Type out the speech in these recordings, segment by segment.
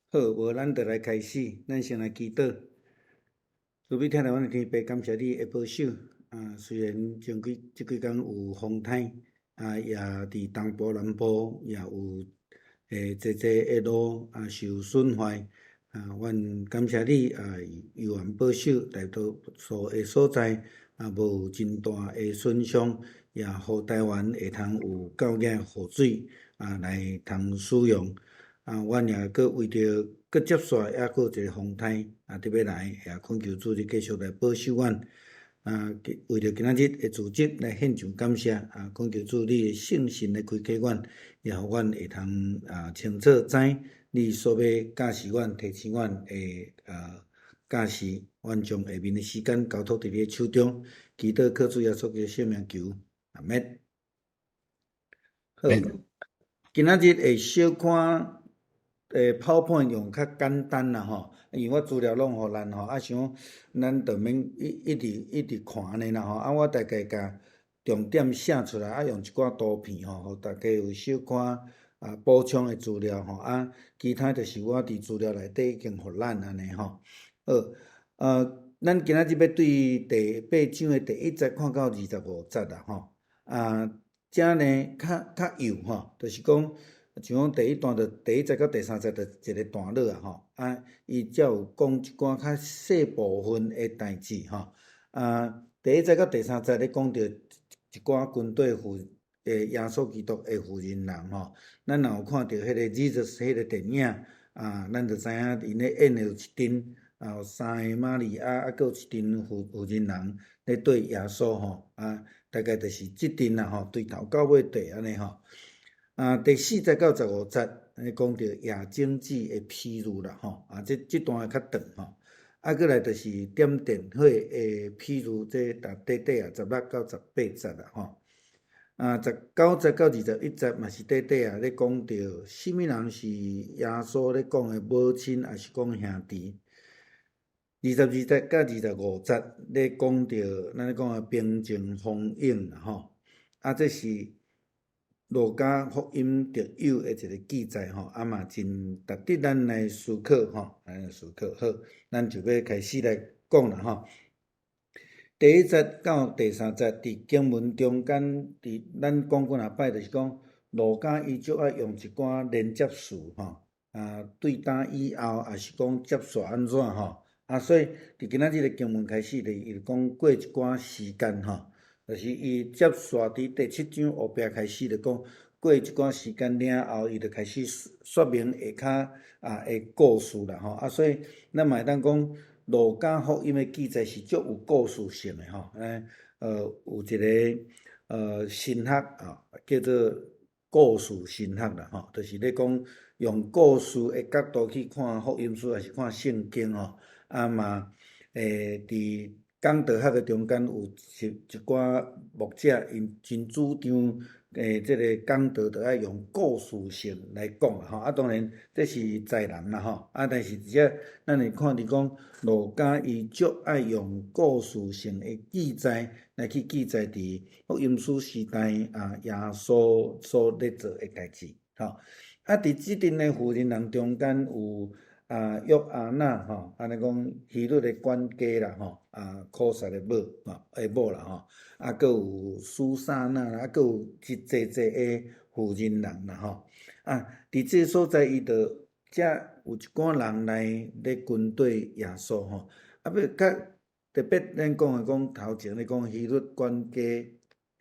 好，无咱就来开始，咱先来祈祷。主要听到阮的天父，感谢你的保守。虽然前即几工有风台，也伫东部、南部也有济的路受损坏。阮感谢你有缘保守来到所的所在，无有真大的损伤，也互台湾会通有够额雨水来通使用。阮也搁为着搁接续还搁有一个风台特别来，也恳求主你继续来保守阮。为着今仔日的组织来献上感谢恳求主你的圣神来开启阮，也互阮会通清楚知你所要教示阮、提醒阮的教示。阮将下面的时间交托伫你的手中，祈祷靠主耶稣基督圣名求，阿免。好，今仔日会小看PowerPoint 用较简单啦吼，因为我资料拢互咱吼，想咱着免一直看安尼啦吼，我大概甲重点写出来，用一寡图片吼，互大家有小可补充的资料吼，其他就是我伫资料内底已经互咱安尼吼。好，咱今仔日要对第8章的第1节看到25节啦吼，这呢较幼吼，就是讲。像讲第一段的第1节到第3节的一个段落吼，伊才有讲一寡较细部分的代志吼。第1节到第3节咧讲到一寡军队耶稣基督的妇人人吼，咱若有看到迄个 Jesus 迄个电影咱就知影因咧演的有一阵有3个玛利亚，搁有一阵妇人人咧对耶稣吼，大概就是即阵啦吼，对头到尾对安尼吼。第4节到15节，讲到夜景子的披露啦吼，这段会较长吼。过来就是点电火的披露，这短16到18节啦吼。19节到21节嘛是短咧讲到什么人是耶稣咧讲的母亲，还是讲兄弟。22节到25节咧讲到咱咧讲的平静风影啦吼，这是。路加福音特有的一个记载吼，嘛真值得咱来思考吼，来思考。好，咱就要开始来讲啦吼。第1节到第3节伫经文中间，伫咱讲过若摆，就是讲路加伊就爱用一寡连接词吼，对答以后，也是讲接续安怎吼，所以伫今仔日的经文开始伊就讲过一寡时间吼。就是伊接续伫第7章后壁开始，就讲过一寡时间了后，伊就开始说明下骹的故事啦吼。所以咱嘛会当讲路加福音的记载是足有故事性的吼。有一个神学叫做故事神学啦吼，就是咧讲用故事的角度去看福音书，还是看圣经吼。嘛伫讲道学的中间有一寡牧者，因真主张这个讲道就爱用故事性来讲啦吼。当然这是在人啦吼。但是只咱会看伫讲路加伊足爱用故事性的记载来去记载伫福音书时代耶稣所咧做的代志吼。伫即阵的妇人人中间有。约翰娜吼，安尼讲希律的管家啦吼，考萨的某啦吼，搁有苏珊娜啦，搁有济的妇人人啦吼。伫这所在伊就遮有一寡人来咧军队耶稣吼。要较特别咱讲头前咧讲希律管家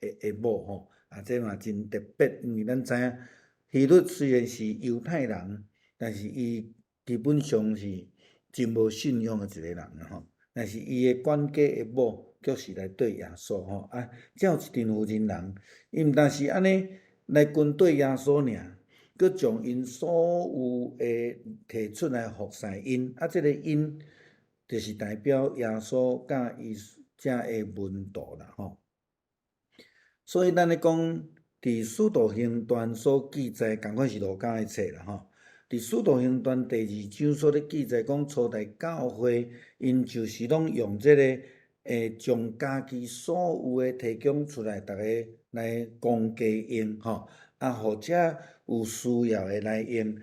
的某吼，这嘛真特别，因为咱知影希律虽然是犹太人，但是伊基本上是真无信仰的一个人吼，但是伊的管家的某却是来对耶稣吼，才有一群妇人人，伊毋但是安尼来跟对耶稣尔，佮将因所有的提出来服侍因，这个因就是代表耶稣甲伊遮的门徒啦吼。所以咱咧讲伫使徒行传所记载，共款是路加的册啦吼。伫使徒行传第2章所咧记载讲，初代教会因就是拢用这个将家己所有的提供出来，逐个来公家用吼，或者有需要的来用。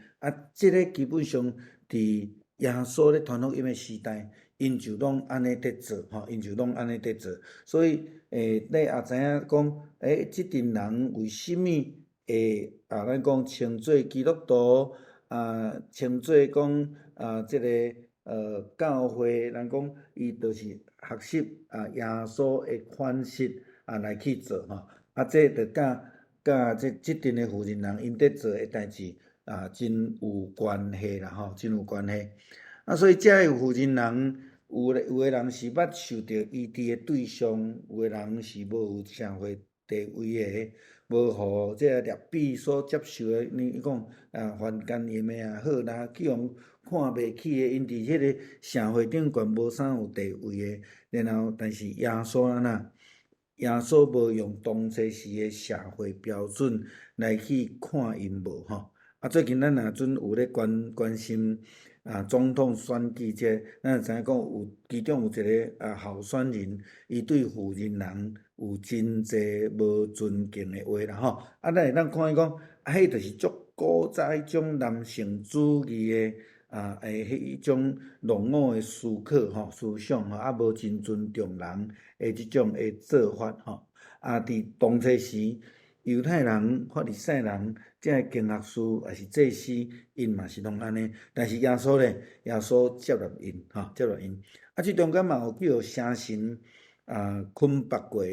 这个基本上伫伫耶稣咧传福音诶时代，因就拢安尼伫做吼，因就拢安尼伫做。所以你也知影讲，即阵人为什么会咱讲称做基督徒称做讲即个教会，人讲伊就是学习耶稣诶款式来去做吼。这着甲即阵诶富人人因伫做诶代志真有关系啦吼，真有关系。所以遮有富人人，有诶人是捌受到医治诶对象，有诶人是无有社会地位诶，无互即个律比所接受诶。你讲犯奸淫诶也好啦，去互看袂起诶，因伫迄个社会顶悬无啥有地位诶。然后，但是耶稣安那？耶稣无用当初时诶社会标准来去看因无吼。最近咱若准有咧关心总统选举这，咱就知影讲有其中有一个候选人，伊对富人人有真济无尊敬诶话啦吼。咱会当看伊讲，迄就是足古早迄种男性主义诶迄种落伍诶思考吼、思想吼，无真尊重人诶即种诶做法吼。伫当初时，犹太人、法利赛人，即个经学师也是祭司，因嘛是拢安尼。但是耶稣咧，耶稣接纳因吼，接纳因。即中间嘛有去互邪神困縛过，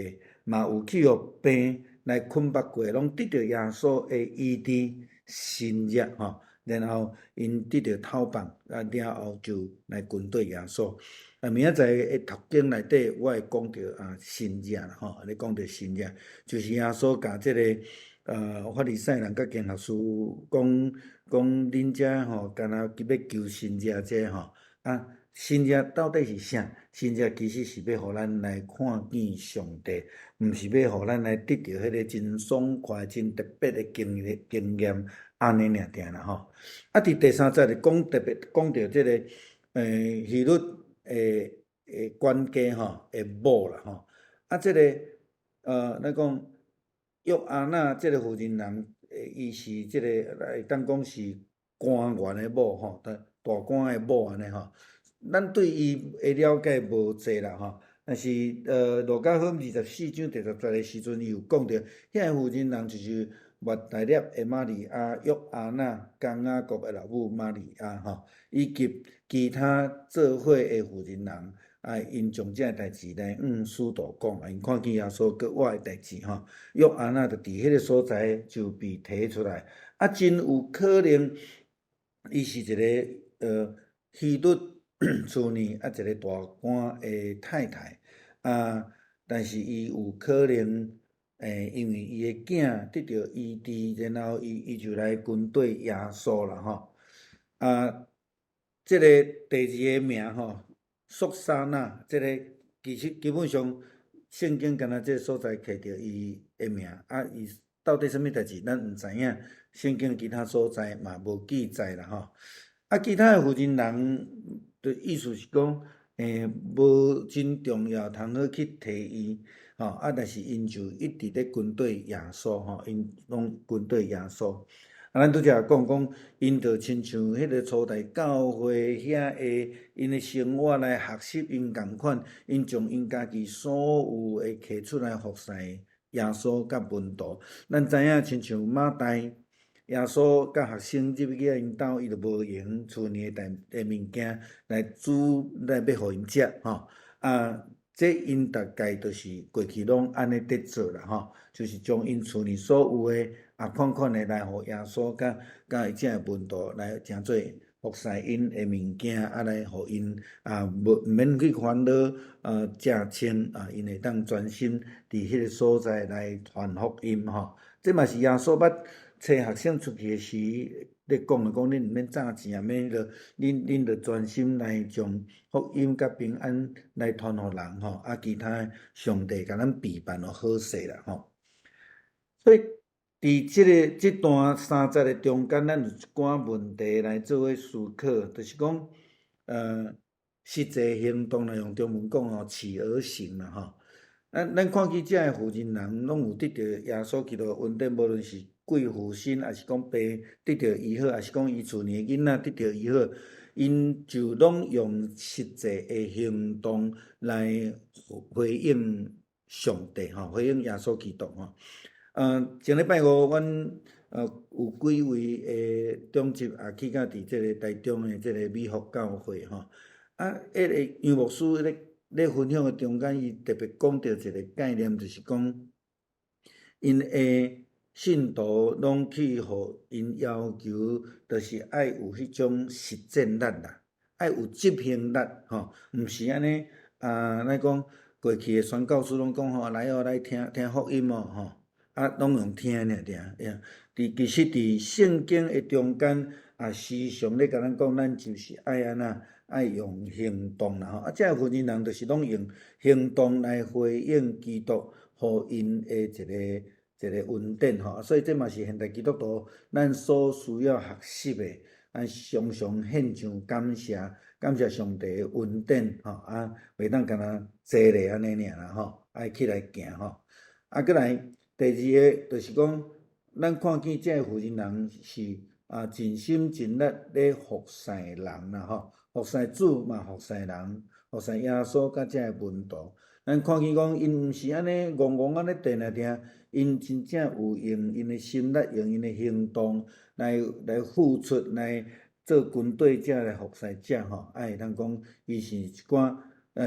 嘛有去互病来困縛过，拢得到耶稣诶医治神热吼。然后因得到讨棒，了后就来军队耶稣。明仔载诶读经内底，我会讲到神热啦吼，咧讲到神热，就是耶稣甲即个法利赛人甲经学师讲恁遮吼，干若要求神热这吼神热到底是啥？神热其实是要互咱来看见上帝，毋是要互咱来得到迄个真爽快、真特别诶经验，安尼尔定啦吼。伫第三节咧特别讲到即个希律管家吼诶某啦吼。即个咱讲约阿那即个富人人，伊是即个来当讲是官员诶某吼，大官诶某安尼吼。咱对伊诶了解无济啦吼，但是路加福音24章第10节诶时阵，伊有讲到，遐个富人人就是抹大粒诶玛利亚、约阿那、江雅各诶老母玛利亚吼，以及其他做伙诶富人人。因将这代志来使徒讲，因看见耶稣搁活诶代志吼，约阿那就伫迄个所在就被提出来，真有可能伊是一个希律厝呢一个大官诶太太但是伊有可能因为伊诶囝得到医治，然后伊就来军队耶稣啦吼即个第二个名吼。苏珊娜，即个其实基本上圣经敢若即个所在摕着伊诶名，伊到底什物代志咱毋知影，圣经其他所在嘛无记载啦吼。其他诶富人人的意思是讲，无真重要，通好去提伊吼。但是因就一直咧军队耶稣吼，因拢军队耶稣。咱拄则讲，因就亲像迄个初代教会遐个因的生活来学习因共款，因将因家己所有诶摕出来服侍耶稣甲门徒。咱知影亲像马代耶稣甲学生入去因兜，伊就无用厝里诶物件来煮来要互因食吼。这因大概就是过去拢安尼伫做啦吼，就是将因厝里所有诶款款诶来互耶稣甲伊遮诶门徒来诚做服侍因诶物件，来互因无免去烦恼食穿因会当专心伫迄个所在来传福音吼。这嘛是耶稣捌找学生出去诶时咧讲恁毋免诈钱免恁着专心来将福音甲平安来传互人吼。其他上帝甲咱备办好势啦吼。所以伫即段3节诶中间，咱有一寡问题来做伙思考，就是讲实际行动来用中文讲吼，起而行啦吼。咱看见遮诶富人人拢有得到耶稣基督诶恩典，无论是贵妇身，还是讲病得到医好，还是讲伊厝里诶囡仔得到医好，因就拢用实际的行动来回应上帝吼，回应耶稣基督吼。前礼拜五，阮有几位中级也去到伫即个台中的即个美福教会吼。迄个杨牧师咧分享的中间，伊特别讲到一个概念，就是讲因的信徒拢去互因要求，就是爱有迄种实践力啦，爱有执行力吼，毋是安尼咱讲过去的宣教师拢讲吼，来来听福音哦吼。拢用听尔尔，其实伫圣经的中间，时常咧甲咱讲，咱就是爱安那，爱用行动啦吼。这份人人就是拢用行动来回应基督，互因的一个恩典吼。所以这嘛是现代基督徒咱所需要学习的，咱常常献上感谢上帝的恩典吼，袂当干那坐咧安尼尔啦吼，爱起来行吼。过来。第二个就是讲，咱看见这妇人是尽心尽力咧服侍人啦吼，服侍主嘛，服侍人，服侍耶稣甲这门徒。咱看见讲，因毋是安尼戆戆安尼定，因真正有用因的心力，用因的行动来付出，来做军队者来服侍者吼。会通讲，伊是一寡。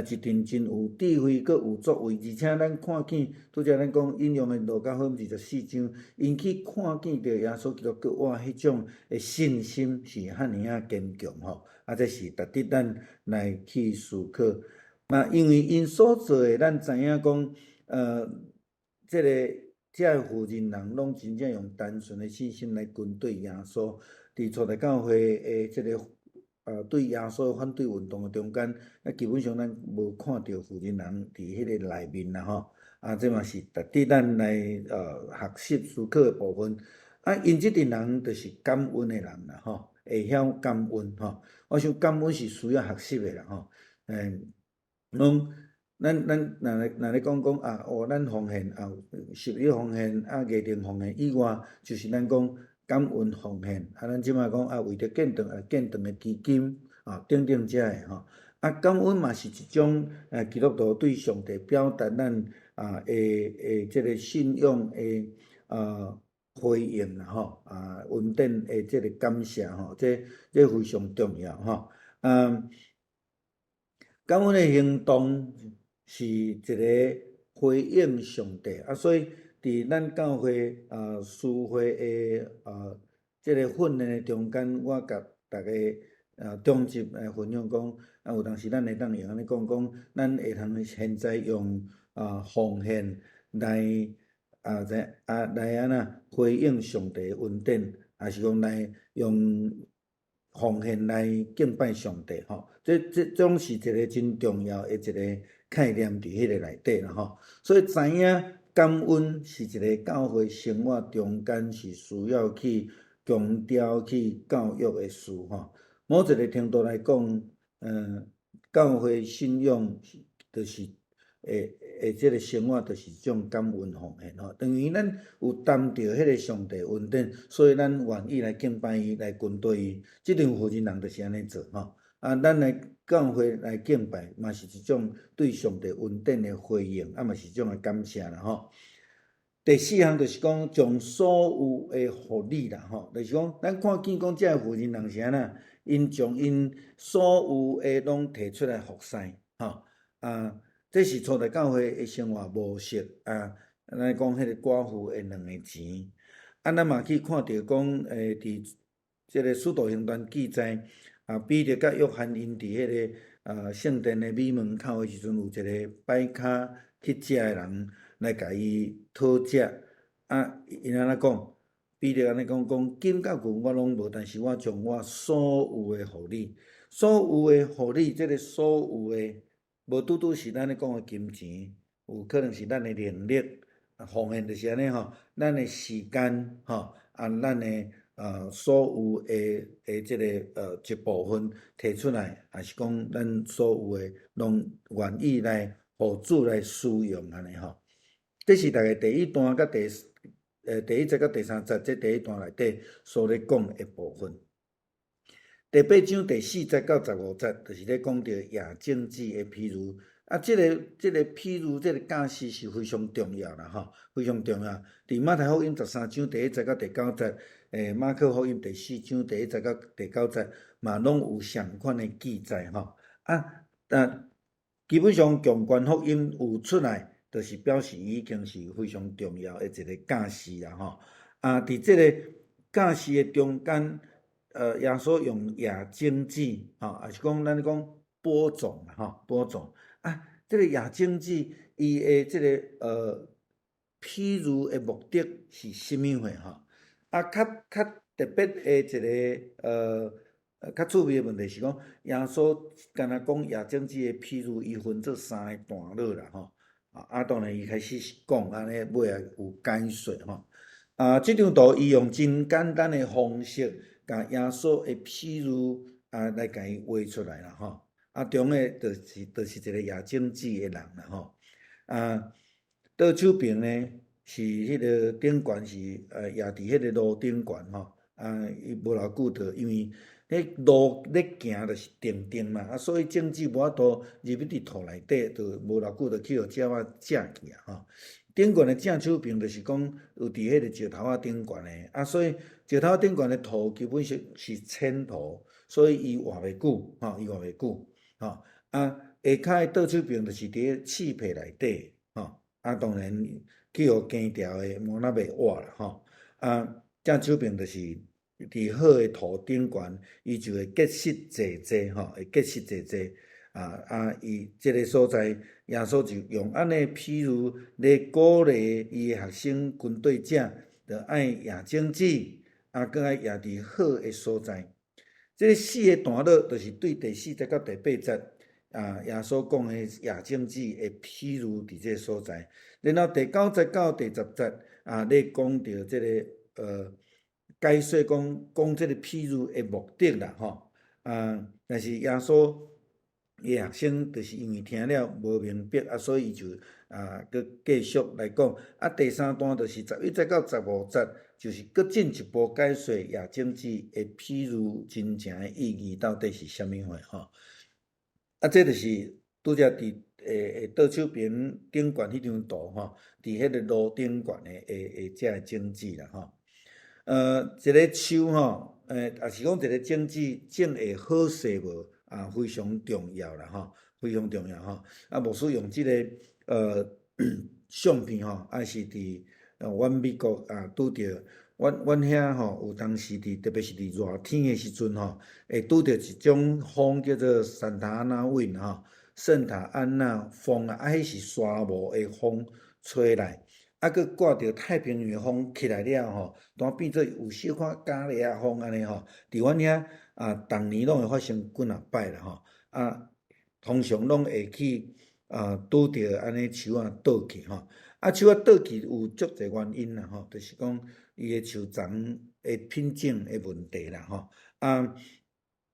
一定真有智慧，佮有作为，而且咱看见，拄则咱讲引用的路加福音24章，因去看见着耶稣基督佮我迄种的信心是遐尼坚强吼，这是值得咱来去思考。因为因所做的，咱知影讲，这妇人拢真正用单纯的信心来跟对耶稣，伫初代教会的这个。对耶稣反对运动的中间，基本上咱无看到妇人伫迄个内面啦吼。这嘛是值得咱来学习思考的部分。因即阵人就是感恩的人啦吼，会晓感恩吼。我想感恩是需要学习的啦吼。咱若咧讲咱奉献11奉献月定奉献以外，就是咱讲。感恩奉献，咱即马讲为着建堂的基金等等遮的吼。感恩嘛是一种基督徒对上帝表达咱即个信仰的回应啦吼。恩典的即个感谢吼，这非常重要吼。感恩的行动是一个回应上帝所以。伫咱教会私会的即个训练的中间，我甲大家中级来分享讲，有当时咱会当用安尼讲，咱会通现在用奉献来来安那回应上帝的恩典，还是讲来用奉献来敬拜上帝吼。这种是一个真重要的一个概念伫迄个内底啦吼。所以知影。感恩是一个教会生活中间是需要去强调、去教育的事吼。某一个程度来讲，教会信仰就是即个生活就是一种感恩奉献吼。等于咱有担着迄个上帝恩典，所以咱愿意来敬拜伊、来跟对伊。即阵妇人人就是安尼做吼。咱来教会来敬拜，嘛是一种对上帝恩典的回应，嘛是一种的感谢啦吼。第四项就是讲，将所有的福利啦吼，就是讲，咱看见讲这妇人人是安那，因将因所有的拢摕出来服侍吼。这是初代教会的生活模式咱讲迄个寡妇的2个钱，咱嘛去看到讲，伫即个使徒行传记载。彼得甲约翰因伫迄个圣殿的美门口的时阵，有一个摆骹去食的人来甲伊讨食。因安怎讲？彼得安尼讲，金甲银我拢无，但是我将我所有的互你，所有的互你，即个所有的无拄拄是咱咧讲的金钱，有可能是咱的能力，奉献就是安尼吼，咱的时间吼，咱的。所有的即个一部分摕出来，还是讲咱所有的拢愿意来互主来使用安尼吼。这是大概第一段甲第一节甲第3节，这第一段内底所咧讲的部分。第8章第4节到15节，就是咧讲到夜政治的譬如。即个譬如，即个假释是非常重要啦，吼，非常重要。伫马太福音13章第1节到第9节，马可福音第4章第1节到第9节，嘛拢有相款的记载，吼。基本上强权福音有出来，就是表示已经是非常重要的一个假释啦，吼。伫即个假释的中间，耶稣用夜经济，吼，也是讲咱讲播种啦，吼，播种。即个夜经济，伊的即个譬如的目的是甚物货吼？较特别的一个较趣味的问题是讲，耶稣敢若讲夜经济的譬如，伊分做3个段落啦吼。当然伊开始是讲安尼，尾仔有解说吼。即张图伊用真简单的方式，甲耶稣的譬如来甲伊画出来啦吼。中诶，就是一个夜政治诶人啦吼。倒手边呢是迄个顶悬是夜伫迄个路顶悬吼。伊无偌久着，因为迄路咧行着是定嘛，所以政治无法度入去伫土内底，着无偌久着去互鸟仔食去吼。顶悬诶正手边就是讲有伫迄个石头仔顶悬诶，所以石头顶悬诶土基本上是浅土，所以伊活袂久吼，伊活袂久。下骹诶倒手边就是伫咧刺皮内底，当然去互惊条诶，无那袂活啦吼。正手边就是伫好诶土顶悬，伊就会结实济济吼，会结实济济。伊即个所在，耶稣就用安尼譬如咧鼓励伊诶学生、军队者，着爱夜政治，搁爱夜伫好诶所在。即个4个段落，就是对第4节到第8节，耶稣讲诶夜政治诶譬如伫即个所在。然后第9节到第10节，咧讲到即个解说讲即个譬如诶目的啦吼。但是耶稣伊学生就是因为听了无明白，所以伊就佮继续来讲。第3段就是11节到15节。就是搁进一步解说夜政治的譬如真正的意义到底是啥物货吼？这就是拄则伫倒手边顶悬迄张图吼，伫迄个路顶悬的遮个政治啦吼。一个树吼，也是讲一个政治种会好势无非常重要啦吼，非常重要吼。无使用即个相片吼，是伫阮美国拄着。阮遐吼有当时特别是伫热天诶时阵吼，会拄着一种风叫做圣塔安娜 wind 吼，圣塔安娜风迄是沙漠诶风吹来，佮挂着太平洋诶风起来了吼，当变做有小可咖喱啊风安尼吼。伫阮遐逐年拢会发生几若摆啦吼。通常拢会去拄着安尼树倒去吼。树倒去有足侪原因啦吼，就是讲伊诶树丛诶品种诶问题啦吼。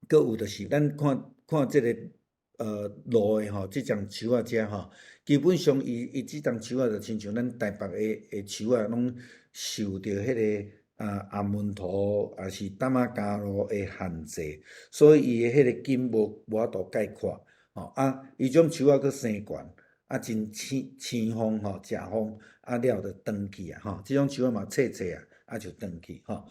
搁有就是咱看即个路诶吼，即种树遮吼，基本上伊即种树就亲像咱台北诶树拢受着迄个暗门图也是淡仔加路诶限制，所以伊诶迄个根无法度概括吼。伊种树搁生悬。真青风吼，食风了就断去吼。即种树嘛脆脆就断去吼。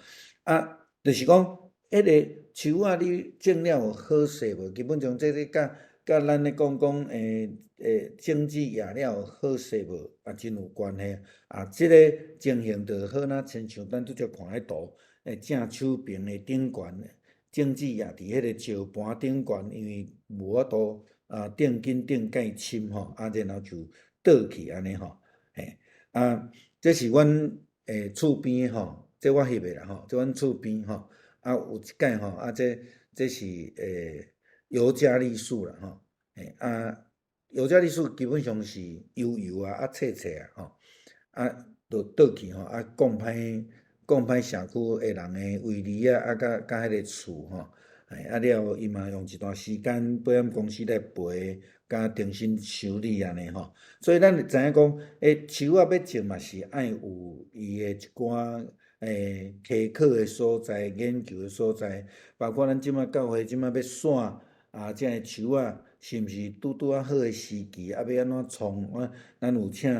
就是讲迄个树你种了有好势无？基本上这甲咱咧讲政治野了有好势无？真有关系。即个情形就好若亲像咱拄则看迄图，正手边诶顶悬政治野伫迄个石盘顶悬，因为无法度。顶紧顶介深吼，然后就倒去安尼吼，这是阮厝边吼，这我翕诶啦吼，这阮厝边吼，有一届吼，这是尤加利树啦吼，尤加利树基本上是油脆脆吼，就倒去吼，讲歹社区诶人诶围篱甲迄个厝吼。了，伊嘛用一段时间保险公司来赔，甲重新修理安尼吼。所以咱知影讲，树要种嘛是爱有伊诶一寡科考的所在、研究的所在，包括咱即马教会即马要选这个树仔，是毋是拄好的时机，要安怎创？咱有请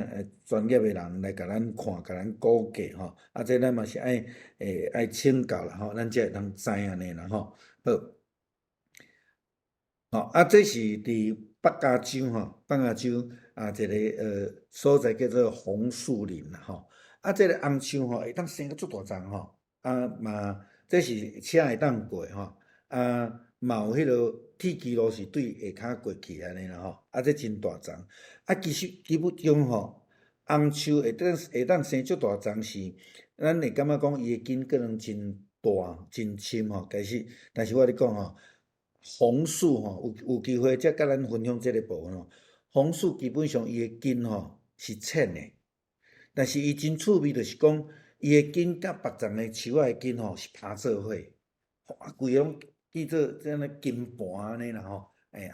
专业的人来甲咱看、甲咱估计吼。这咱嘛是爱请教啦吼，咱才会通知安尼啦吼。好，这是伫北加州吼，北加州一个所在叫做红树林啦吼。这个红树吼会当生个足大丛吼，嘛这是车会当过吼，嘛有迄落铁基路是对下骹过去安尼啦吼，这真大丛。其实基本上吼，红树会当生足大丛是，咱会感觉讲伊的根可能真大真深吼，但是我咧讲吼。红树吼，有机会才甲咱分享即个部分吼。红树基本上伊的根吼是浅的，但是伊真趣味，就是讲伊的根甲别丛的树仔的根吼是拍做伙，规个拢记做即安尼根盘安尼啦吼。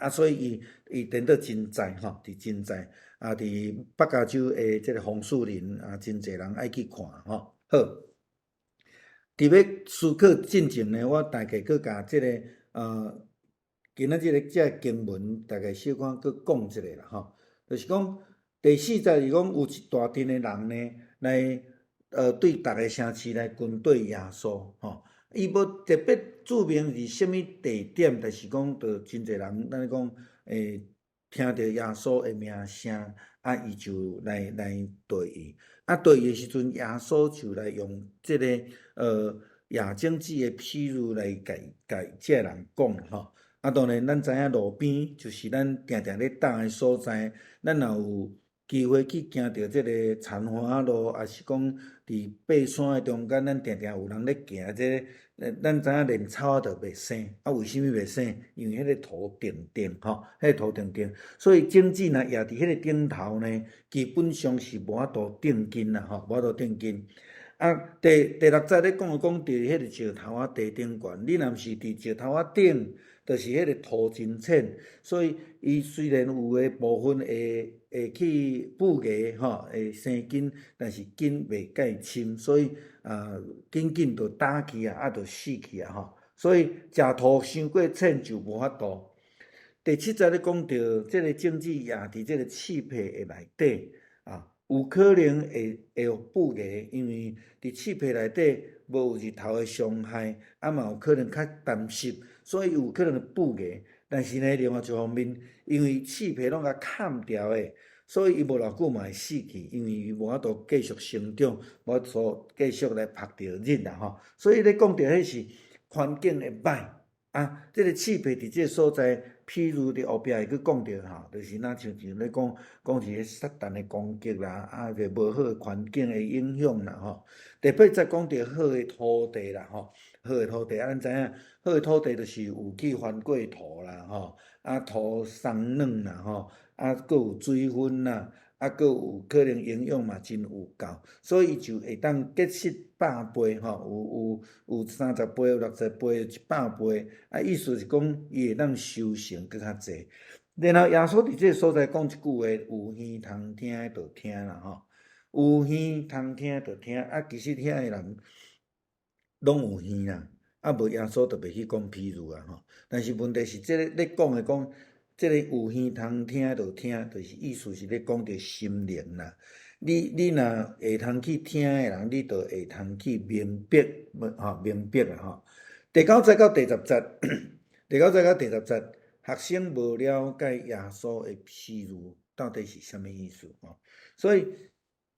所以伊颠倒真在吼，伫真在伫北加州的即个红树林真侪人爱去看吼。好，伫要思考进前呢，我大概佮甲即个今仔日这经文大概小可佮讲一下啦吼，就是讲第40是讲有一大群的人呢来对逐个城市来军队耶稣吼，伊无特别注明是啥物地点，但是讲着真侪人，咱讲听着耶稣的名声，伊就来对伊，对伊的时阵，耶稣就来用即个亚经子的譬喻来甲这人讲吼。当然，咱知影路边就是咱定定咧搭的所在，咱若有机会去行着即个田花路，也是讲伫爬山的中间，咱定定有人咧行这个，咱知影连草仔都袂生，为什么袂生？因为迄个土定定吼，迄个土定定，所以种子若压伫迄个顶头呢，基本上是无法度定根啦吼，无法度定根。第6节咧讲伫迄个石头仔地顶悬，你若毋是伫石头仔顶，就是迄个土真浅，所以伊虽然有诶部分会去布芽吼，会生根，但是根袂介深，所以紧紧就打去就死去吼。所以食土伤过浅就无法度。第7节咧讲到即个种子也伫即个刺皮的内底有可能会有布芽，因为伫刺皮内底无有日头的伤害，嘛有可能较湿湿，所以有可能会布芽。但是呢，另外一方面，因为刺皮拢甲砍掉的，所以伊无偌久嘛会死去，因为伊无法度继续生长，无法度继续来晒着日啦吼。所以咧讲到迄是环境会歹即个刺皮伫即个所在。譬如伫后壁会去讲着吼，就是咱像咧讲是迄撒旦的攻击啦，就无好的环境的影响啦吼。特别再讲着好的土地啦吼，好的土地咱知影，好的土地就是有去翻过土啦吼，土松软啦吼，佫有水分啦，佫有可能营养嘛真有够，所以伊就会当结实100倍吼，有30倍、60倍、100倍，意思是讲伊会当收成更较济。然后耶稣伫即个所在讲一句话：有耳通听的就听啦吼，有耳通听就听。其实遐的人拢有耳啦，无耶稣特别去讲譬如吼。但是问题是，即个咧讲的讲。即个有耳通听就听，就是意思是咧讲着心灵啦。你若会通去听的人，你就会通去明白，明白啦吼。第9节到第10节，第9节到第10节，学生无了解耶稣的譬喻到底是啥物意思吼。所以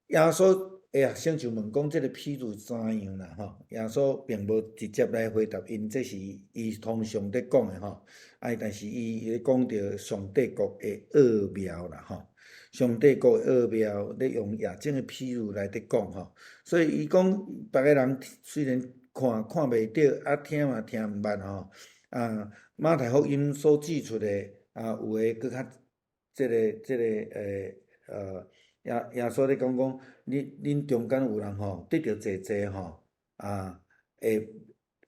耶稣学生就问讲，即个譬喻怎样啦吼？耶稣并无直接来回答因，这是伊通常咧讲的吼。但是伊咧讲着上帝国的奥妙啦吼，上帝国的奥妙咧用亚种的譬喻来咧讲吼，所以伊讲别个人虽然看袂到，听嘛听毋捌吼，马太福音所指出的有诶搁较即个耶稣咧讲，恁中间有人吼得着济吼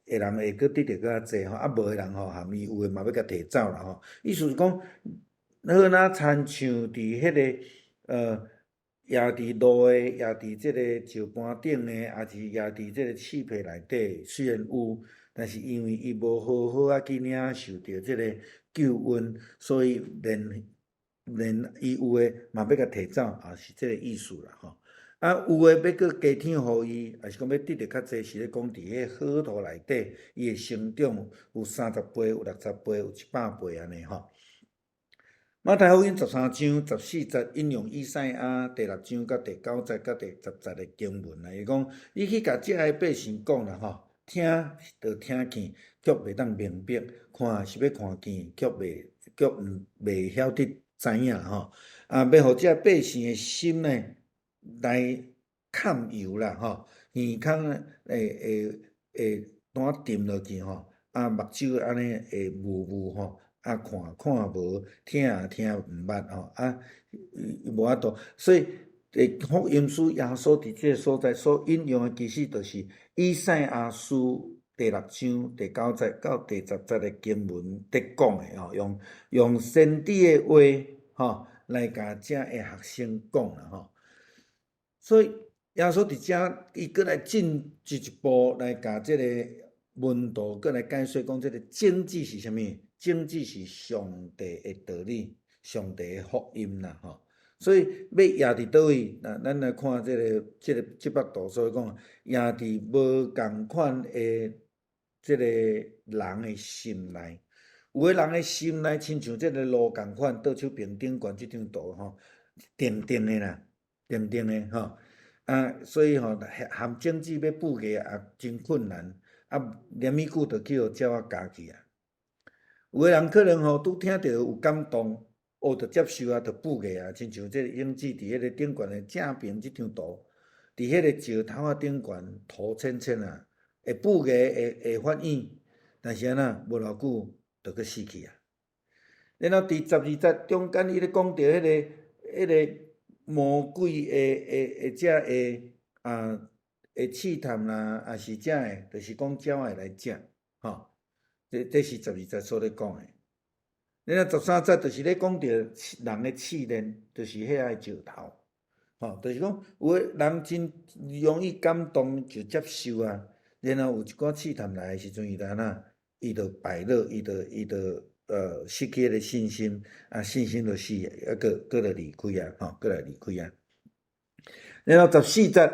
人会搁得着较济吼，无诶人吼含伊有诶嘛要甲摕走啦吼。意思是讲，好若亲像伫迄个压伫路诶，压伫即个石盘顶诶，也是压伫即个气皮内底，虽然有，但是因为伊无好好啊去领受着即个救恩，所以连伊有诶嘛要甲摕走，也是即个意思啦吼。啊，有诶要搁加添互伊，也是讲要得着较济，是咧讲伫迄好土内底，伊诶成长有30倍、有60倍、有100倍安尼吼。马太福音13章14节引用以赛亚第6章甲第9节甲第10节的经文啦，伊讲伊去甲遮个百姓讲啦吼，听着听见，却袂当明白；看是要看见，却袂晓得知影吼。啊，要互遮百姓的心呢来抗油啦吼，耳孔会单沉落去吼，啊目睭安尼会雾吼。啊，看无，听毋捌吼，啊，无法度，所以福音书耶稣伫即个所在所引用的，其实就是以赛亚书第6章第9节到第10节的经文伫讲的吼，用先知的话吼来甲遮的学生讲啦吼，所以耶稣伫遮伊搁来进一步来甲即个门徒搁来解说讲，即个经济是啥物？经济是上帝的道理，上帝的福音啦吼。所以要压伫倒位？那咱来看即幅图，所以讲压伫无共款的即个人的心内。有诶人的心内，亲像即个路共款，倒手边顶悬即张图吼，定定的啦，定定的吼。啊，所以吼，含经济要布价也真困难，啊，连米久着去互鸟仔咬去啊。有诶人可能吼拄听着有感动，着接受啊，着布价啊，亲像即个影子伫迄个顶悬的正边即张图，伫迄个石头仔顶悬土浅浅啊，会布价会反应，但是安那无偌久着去死去啊。然后伫12节中间，伊咧讲着迄个魔鬼的遮的试探啦，也是遮的，就是讲鸟会来食吼。这是12节所咧讲的。然后13节就是咧讲着人的试炼，就是遐个石头，吼，就是讲有诶人真容易感动就接受啊，然后有一寡试探来诶时阵，伊就安那，伊就败落，伊就失去迄个信心，啊，信心就死，啊，搁来离开啊，吼，搁来离开啊。然后14节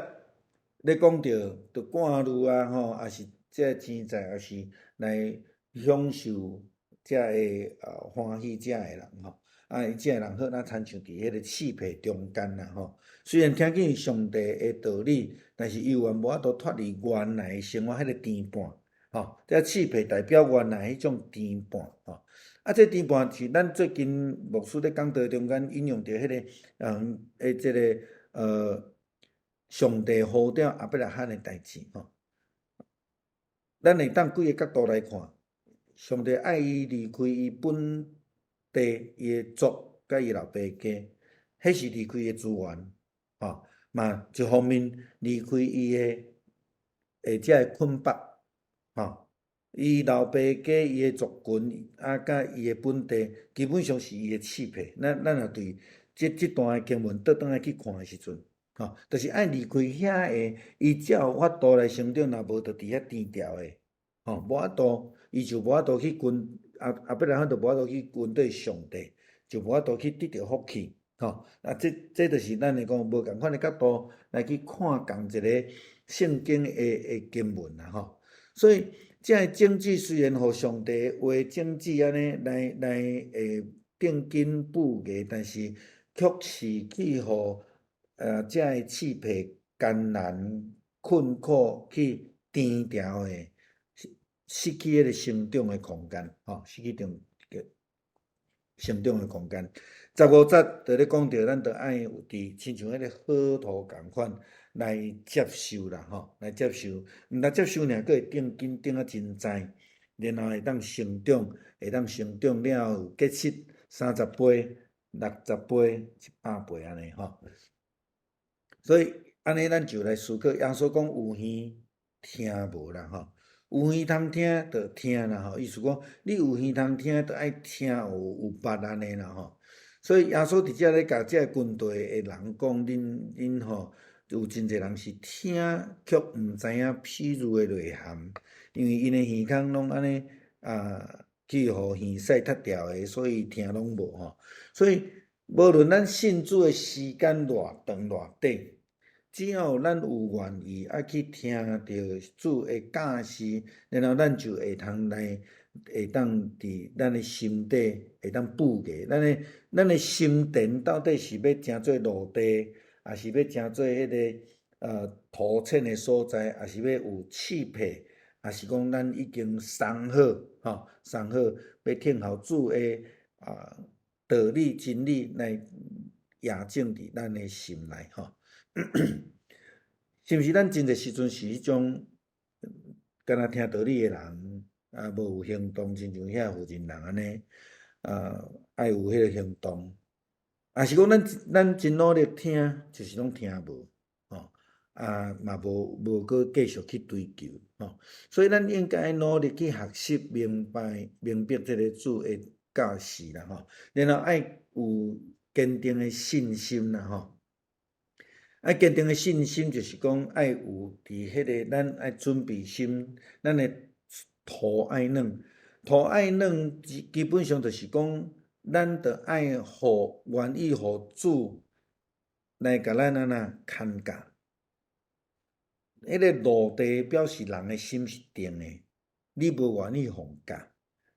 咧讲着赶路啊，吼，也是这钱财，也是来享受遮个欢喜遮个人吼，啊，伊遮个人好那亲像伫迄个刺皮中间啦吼。虽然听见上帝的道理，但是伊有无法度脱离原来生活迄个颠盘吼。这刺皮代表原来迄种颠盘吼。啊，这颠盘是咱最近牧师咧讲道中间引用着迄个即个上帝呼召亚伯拉罕的代志吼。咱会当几个角度来看，上帝爱伊离开伊本地伊的族甲伊老爸家，迄是离开伊的资源吼。嘛一方面离开伊的遮个捆绑吼。伊老爸家伊的族群啊，甲伊的本地基本上是伊的刺皮。咱若对即段的经文倒转来去看的时阵，吼，就是爱离开遐个，伊才有法度来成长。若无，就伫遐低调的，吼，无法度，伊就无法度去亚伯拉罕就无法度去跟对上帝，就无法度去得到福气，吼。啊，这就是咱来讲无共款的角度来去看共一个圣经的经文啦，吼。所以，这个经济虽然互上帝话经济安尼来定金布价，但是却是去互遮个刺皮艰难困苦去颠调的，失去迄个成长的空间，吼，失去成长的空间。15节就咧讲着，咱着爱有伫亲像迄个好土共款来接受啦，吼，来接受，毋但接受尔，佫会顶啊真知，然后会当成长，了后结实30倍、60倍、100倍安尼吼。所以安尼咱就来思考，耶稣讲有耳听无啦吼。有耳通听着听啦吼，意思讲你有耳通听，着爱听有捌安尼啦吼。所以耶稣伫遮咧甲遮军队的人讲，恁吼有真侪人是听却毋知影譬喻的内涵，因为因的耳孔拢安尼去互耳屎踢掉的，所以听拢无吼。所以无论咱信主的时间偌长偌短，只要咱有愿意去听着主的教示，然后咱就会通来。会当伫咱的心底会当布下，咱的心田到底是要成做陆地，还是要成做迄个土塹的所在，还是要有气配，还是讲咱已经送好吼，送好要听候主的道理真理来验证伫咱的心内吼。是毋是咱真侪时阵是迄种敢若听道理的人？无有行动，亲像遐附近人安尼，爱有迄个行动，也是讲咱真努力听，就是拢听无，吼，嘛无搁继续去追求，吼，所以咱应该努力去学习明白即个主的教示啦，吼，然后爱有坚定的信心啦，吼，爱坚定的信心就是讲爱有伫迄个咱爱准备心，咱的。土爱软，土爱软基本上就是讲，咱着爱互愿意互主来甲咱安那牵教。迄个陆地表示人的心是定的，你无愿意放假，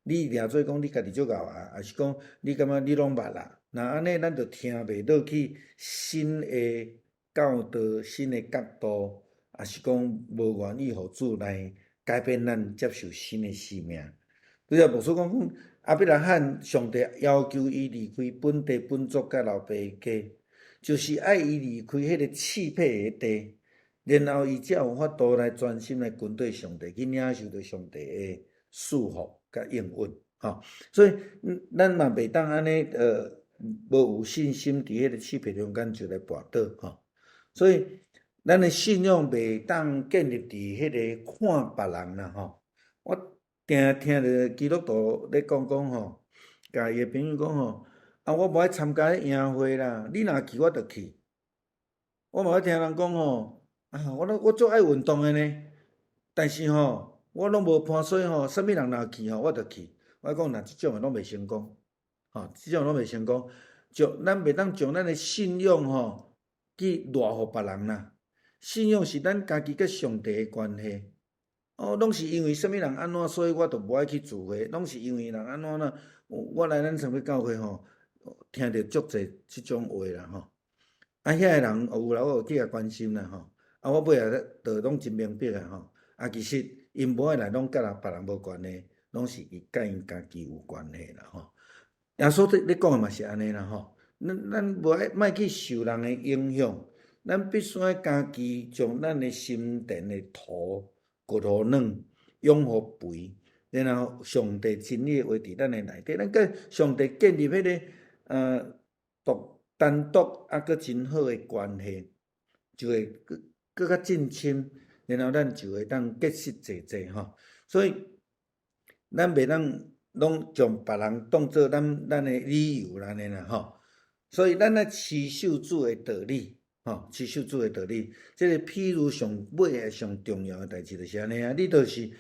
你掠做讲你家己足敖啊，还是讲你感觉你拢捌啦？那安尼咱着听袂落去新的教导、新的角度，还是讲无愿意互主来。改变咱接受新的生命，拄则牧师讲，亚伯拉罕上帝要求伊离开本地本族甲老爸家，就是爱伊离开迄个气配的地，然后伊才有法度来专心来跟对上帝，去领受着上帝的祝福甲应允，吼。所以咱嘛袂当安尼无有信心伫迄个气配中间就来跋倒，吼。所以。咱的信仰袂当建立伫迄个看别人啦吼。我定听着基督徒咧讲吼，甲伊的朋友讲吼，我无爱参加咧营会啦，你若去我着去。我嘛爱听人讲吼，我足爱运动的呢，但是吼，我拢无伴所吼，啥物人若去吼，我着去。我讲若即种诶拢袂成功，吼，即种拢袂成功。咱袂当将咱的信仰吼去赖互别人啦。信仰是咱家己甲上帝的关系，拢是因为啥物人安怎，所以我就无爱去聚会，拢是因为人安怎呢？我来咱上帝教会吼，听着足侪即种话啦吼。遐个人有啦，我有去甲关心啦吼。我尾仔着拢真明白啊吼。其实因无爱来拢甲别人无关系，拢是伊甲因家己有关系啦吼。耶稣咧讲诶嘛是安尼啦吼。咱莫去受人诶影响。咱必须家己将咱的心田的土割互软，养互肥，然后上帝真理话伫咱的内底，咱甲上帝建立迄个单独阁真好的关系，就会搁较进深，然后咱就会当结识济济吼。所以咱袂当拢将别人当做咱的理由啦，安尼啦吼。所以咱爱持守主的道理。持守主的道理，即个譬如上尾上重要的代志就是安尼啊！你就是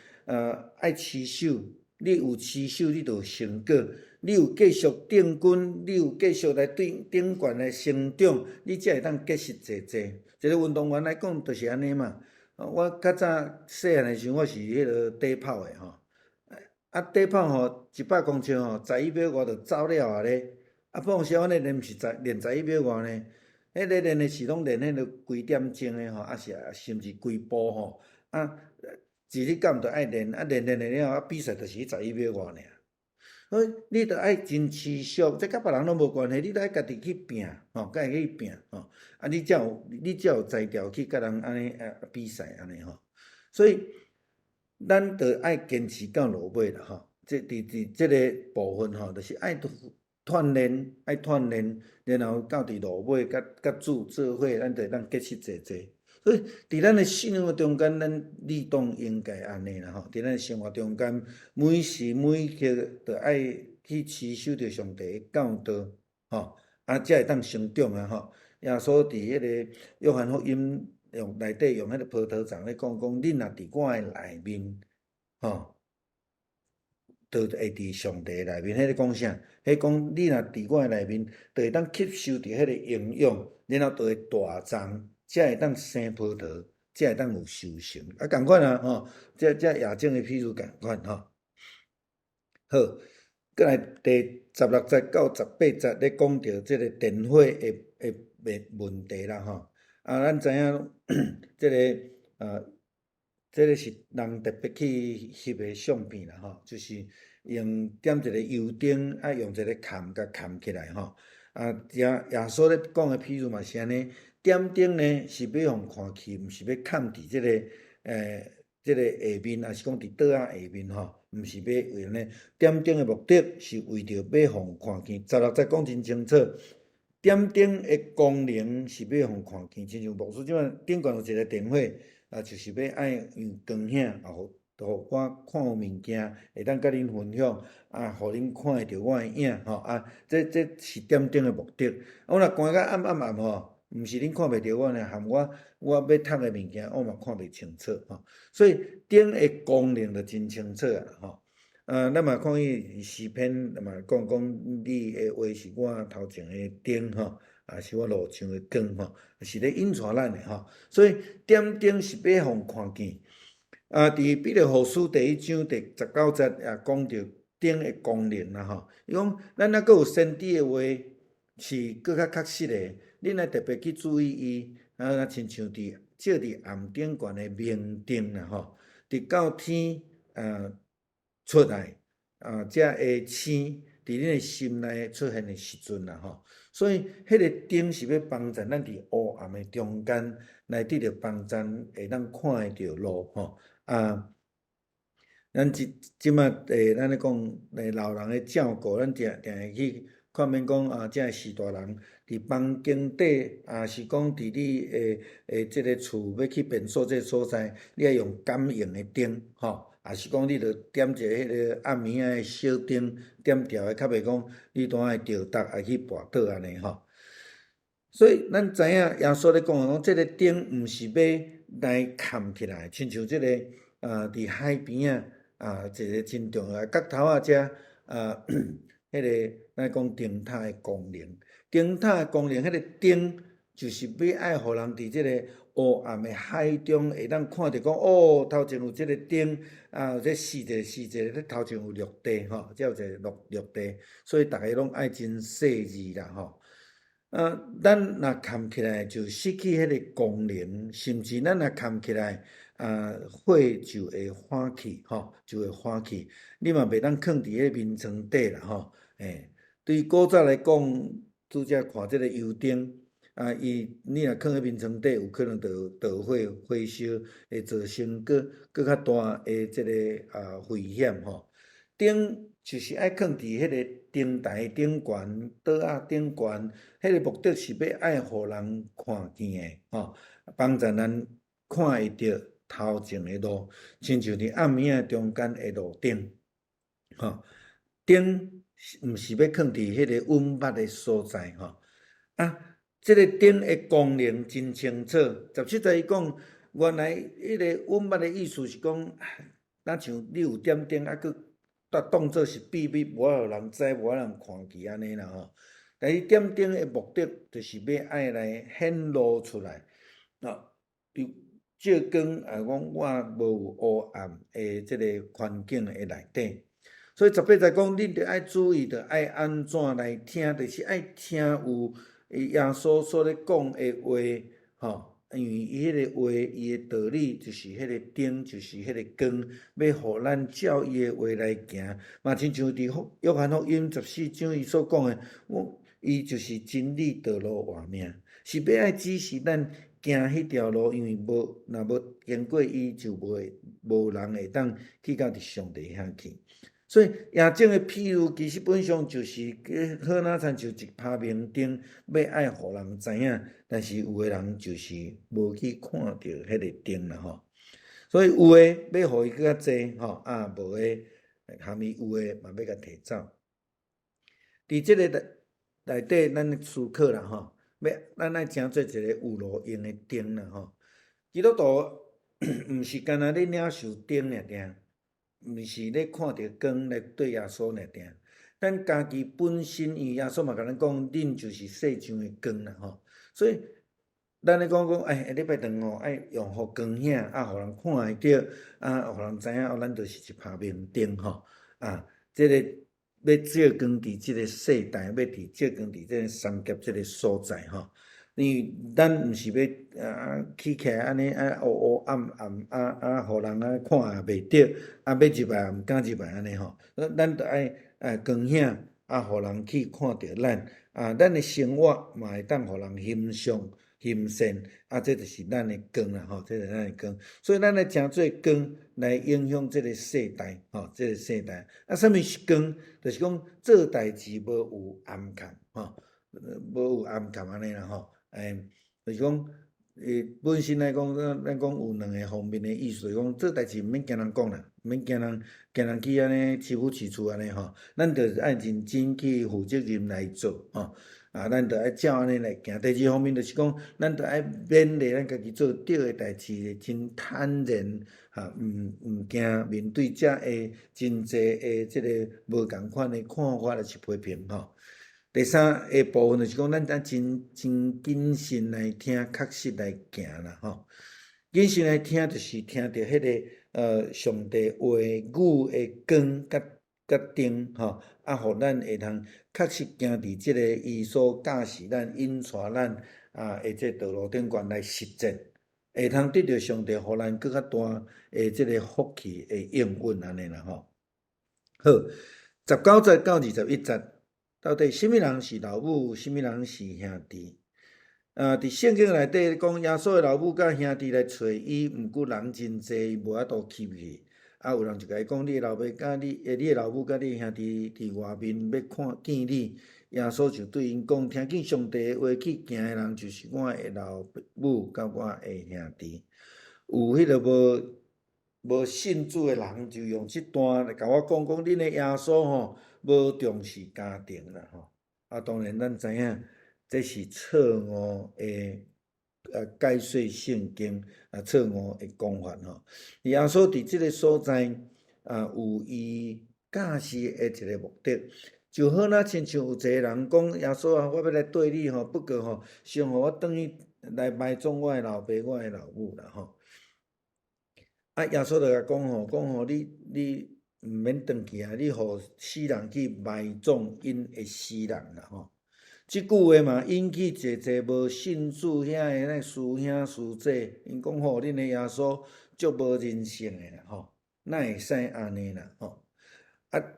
爱持守，你有持守，你就有成果；你有继续顶军，你有继续来顶悬来成长，你才会当结识济济。一个运动员来讲，就是安尼嘛。我较早细汉的时候，我是迄个短跑的吼。短跑吼100公尺吼，11秒外就走了啊咧。碰时阮咧练是练11秒外呢。迄个练的是拢练迄个规点钟的吼，甚至规步吼，一日敢毋着爱练，练了，比赛就是11秒外尔。所以你着爱真持续，这甲别人拢无关系，你着爱家己去拼吼，家己去拼吼，你才有才调去甲人安尼比赛安尼吼。所以咱着爱坚持到落尾啦吼，伫即个部分吼，就是爱锻炼，然后到伫落尾，甲主做伙，咱就会当结识济济。所以伫咱的信仰中间，咱理当应该安尼啦吼。伫咱生活中间，每时每刻都爱去持守着上帝的教导，才会当成长啊。耶稣伫迄个约翰福音内底用迄个葡萄杖咧讲，恁若伫我诶内面，就会伫上帝内面。迄个讲啥？迄讲你若伫我诶内面，就会当吸收着迄个营养，然后就会大长，才会当生葡萄，才会当有收成。共款啊，这亚种诶譬如共款好，过来第16节到18节咧讲到即个电火诶问题啦咱知影即个即个是人特别去翕诶相片啦就是用点一个油灯，用一个坎甲坎起来耶稣咧讲诶譬如嘛是安尼，点灯呢是要互看去，毋是要嵌伫即个即个下面，也是讲伫桌仔下面毋是要为安尼。点灯诶目的是为着要互看见。16节讲真清楚，点灯诶功能是要互看见，亲像牧师即摆顶悬有一个电火，就是要爱用光显，互我看有物件，会当甲恁分享，互恁看会着我诶影这是点灯诶目的。我若关甲暗毋是恁看袂着我尔，含我要读诶物件，我嘛看袂清楚所以灯诶功能就真清楚咱嘛看伊诗篇嘛讲你诶话是我头前诶灯是我路上诶光是咧引带咱诶所以点灯是要互看见伫彼得后书第1章第19节也讲到灯诶功能啦伊讲咱还佫有先知诶话是佫较确实诶，恁爱特别去注意伊亲像照伫暗顶悬诶明灯啦伫到天出来才会星伫恁诶心内出现诶时阵啦所以迄个灯是要帮助咱伫黑暗诶中间来得到帮助，会当看会着路咱即马咱咧讲老人诶照顾，咱定会去看免讲这是大人伫房间底是讲伫你诶即个厝要去便所这所在，你爱用感应诶灯也是讲你着点一个迄个暗暝诶小灯，点调诶，较袂讲你单会着逐去跋倒安尼所以咱知影耶稣咧讲即个灯毋是要来嵌起来，亲像即个伫海边一个真重要角头遮迄个咱讲灯塔诶功能，灯塔诶功能，迄个灯就是要爱互人伫即个黑暗诶海中会当看着讲头前有即个灯这四者咧头前有绿地才有一个绿地，所以逐个拢爱真细致啦咱若嵌起来就失去迄个功能，甚至咱若嵌起来火就会欢去就会欢去。你嘛袂当囥伫迄面床底啦对古早来讲，拄则看即个油灯你若囥喺面床底，有可能着火烧，会造成佫较大诶即个危险灯就是爱囥伫迄个灯台顶悬、桌仔顶悬，迄个目的是要爱互人看见诶帮助咱看会着头前诶路，亲像伫暗暝中间诶路灯灯毋是要囥伫迄个稳捌诶所在即个灯诶功能真清楚。17节伊讲，原来迄个稳捌诶意思是讲，若像你有点灯佫当作是秘密，无互人知，无人看见安尼啦但是点灯诶目的，就是要爱来显露出来照光讲我无有黑暗诶即个环境诶内底。所以18节讲，恁着爱注意，着爱安怎来听，就是爱听有耶稣所咧讲诶话因为伊迄个话，伊诶道理就是迄个灯，就是迄个光，要互咱照伊诶话来行。嘛，亲像伫约翰福音14章伊所讲诶，伊就是真理、道路、活命，是要爱指示咱行迄条路，因为若无经过伊，就无人会当去到伫上帝遐去。所以亚种诶譬如，其实本上就是好哪参像一拍明灯，要爱互人知影，但是有诶人就是无去看到迄个灯啦所以有诶要互伊更较济无诶含伊有诶嘛要甲摕走。伫即个内底咱的思考啦吼，咱爱诚做一个有路用的灯啦吼。基督徒毋是干那咧领受灯尔定，毋是咧看着光来对耶稣尔定。咱家己本身，因为耶稣嘛甲咱讲，恁就是世上的光啦吼。所以咱咧讲，下礼拜堂吼爱用互光显，互人看会着，互人知影咱就是一拍明灯吼。即个要照光伫即个世代，要伫照光伫即个三劫即个所在吼。因为咱毋是要起起来安尼黑暗，互人看也袂着，要入来也毋敢入来安尼吼。咱着爱光显，互人去看着咱，咱的生活嘛会当互人欣赏。欣善，这就是咱的光啦吼，这是咱的光。所以咱来诚做光来影响这个世代吼，这个世代。啥物是光？就是讲做代志无有暗藏吼，无有暗藏安尼啦吼。就是讲，本身来讲，咱讲有两个方面的意思，就是讲做代志毋免惊人讲啦，毋免惊人去安尼欺负饲厝安尼吼。咱着爱认真去负责任来做吼。咱着爱照安尼来行。第二方面就是讲，咱着爱勉励咱家己做对的代志，真坦然，毋惊面对遮个真济个即个无共款的看法来是批评吼。第三个部分就是讲，咱真谨慎来听，确实来行啦吼。谨慎来听，就是听着迄个上帝话语的光甲灯吼，互咱会通确实行伫即个伊所教示咱、引带咱的即道路顶悬来实践，会通得到上帝互咱更较大的即个福气的应允安尼啦吼。好，19节到21节。到底什么人是老母，什么人是兄弟？伫圣经内底讲，耶稣的老母甲兄弟来找伊，毋过人真济，伊无法度去去。有人就甲伊讲，你的老爸甲你的老母甲你的兄弟伫外面要看见你。耶稣就对因讲，听见上帝的话去行的人，就是我的老母甲我的兄弟。有迄个无信主的人，就用即段来甲我讲，恁的耶稣吼。无重视家庭啦吼，当然咱知影这是错误的解说圣经错误的讲法吼。耶稣伫即个所在有伊教示的一个目的，就好那亲像有一个人讲，耶稣我要来对你吼，不过吼，先互我转去来埋葬我的老爸、我的老母啦吼。耶稣就甲讲吼，你。毋免转去你互死人去埋葬因的死人啦吼。即句话嘛，引起济济无信主遐的那师兄师姐，因讲吼，恁的耶稣足无人性的啦吼，哪会使安尼啦吼？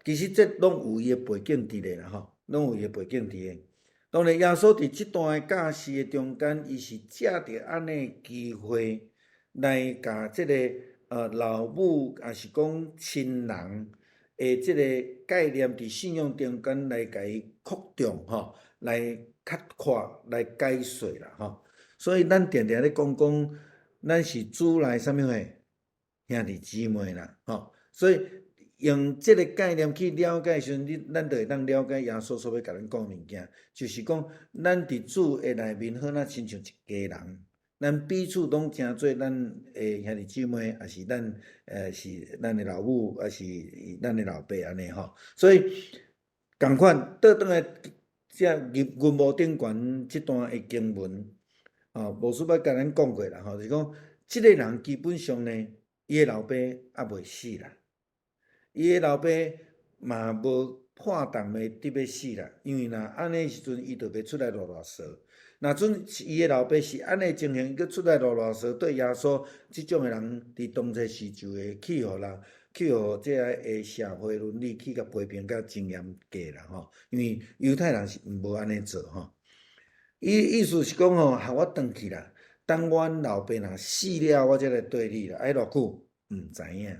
其实这拢有伊的背景伫咧啦吼，拢有伊的背景伫咧。当然，耶稣伫即段的教示的中间，伊是借着安尼机会来甲即个。老母也是讲亲人的即个概念，伫信仰中间来甲伊扩张吼，来较快来解说啦吼。所以咱定定咧讲，咱是主内啥物货兄弟姊妹啦吼。所以用即个概念去了解时阵，咱就会当了解耶稣所要甲咱讲物件，就是讲咱伫主的内面，好那亲像一家人。咱彼此拢诚做咱诶兄弟姊妹，也是咱是咱的老母，也是咱的老爸安尼吼。所以共款倒转来，即云雾顶悬即段的经文，无数摆甲咱讲过啦吼，就是讲即个人基本上呢，伊的老爸也未死啦，伊的老爸嘛无破重的得要死啦，因为若安尼时阵，伊就袂出来啰啰嗦。若阵伊的老爸是安尼情形，佮出来啰啰嗦对耶稣即种的人，伫当初时就会去互人，去互即个的社会伦理去甲批评甲真严格啦吼。因为犹太人是无安尼做吼。伊意思是讲吼，我转去啦，等阮老爸若死了，我才来对你啦。爱偌久毋知影，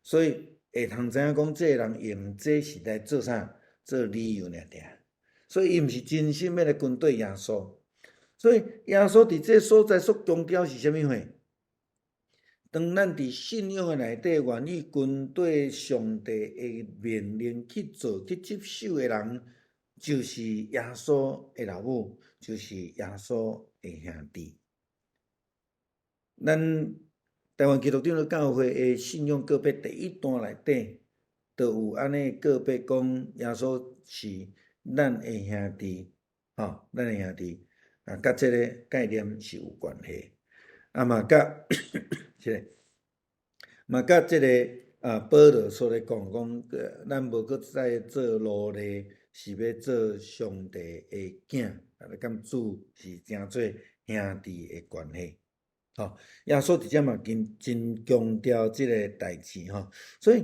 所以会通知影讲，即个人用这是来做啥？做理由尔定。所以伊毋是真心要来跟对耶稣。所以耶稣伫这所在所强调是啥物货？当咱伫信仰的内底愿意跟对上帝的命令去做、去接受的人，就是耶稣的老母，就是耶稣的兄弟。咱台湾基督长的教会的信仰告别第一段内底，就有安尼告别讲耶稣是咱的兄弟，咱的兄弟，甲即个概念是有关系。嘛甲即个，嘛甲即个保罗所咧讲，咱无搁再做奴隶，是要做上帝的囝，甲主是诚做兄弟的关系。耶稣直接嘛真强调即个代志所以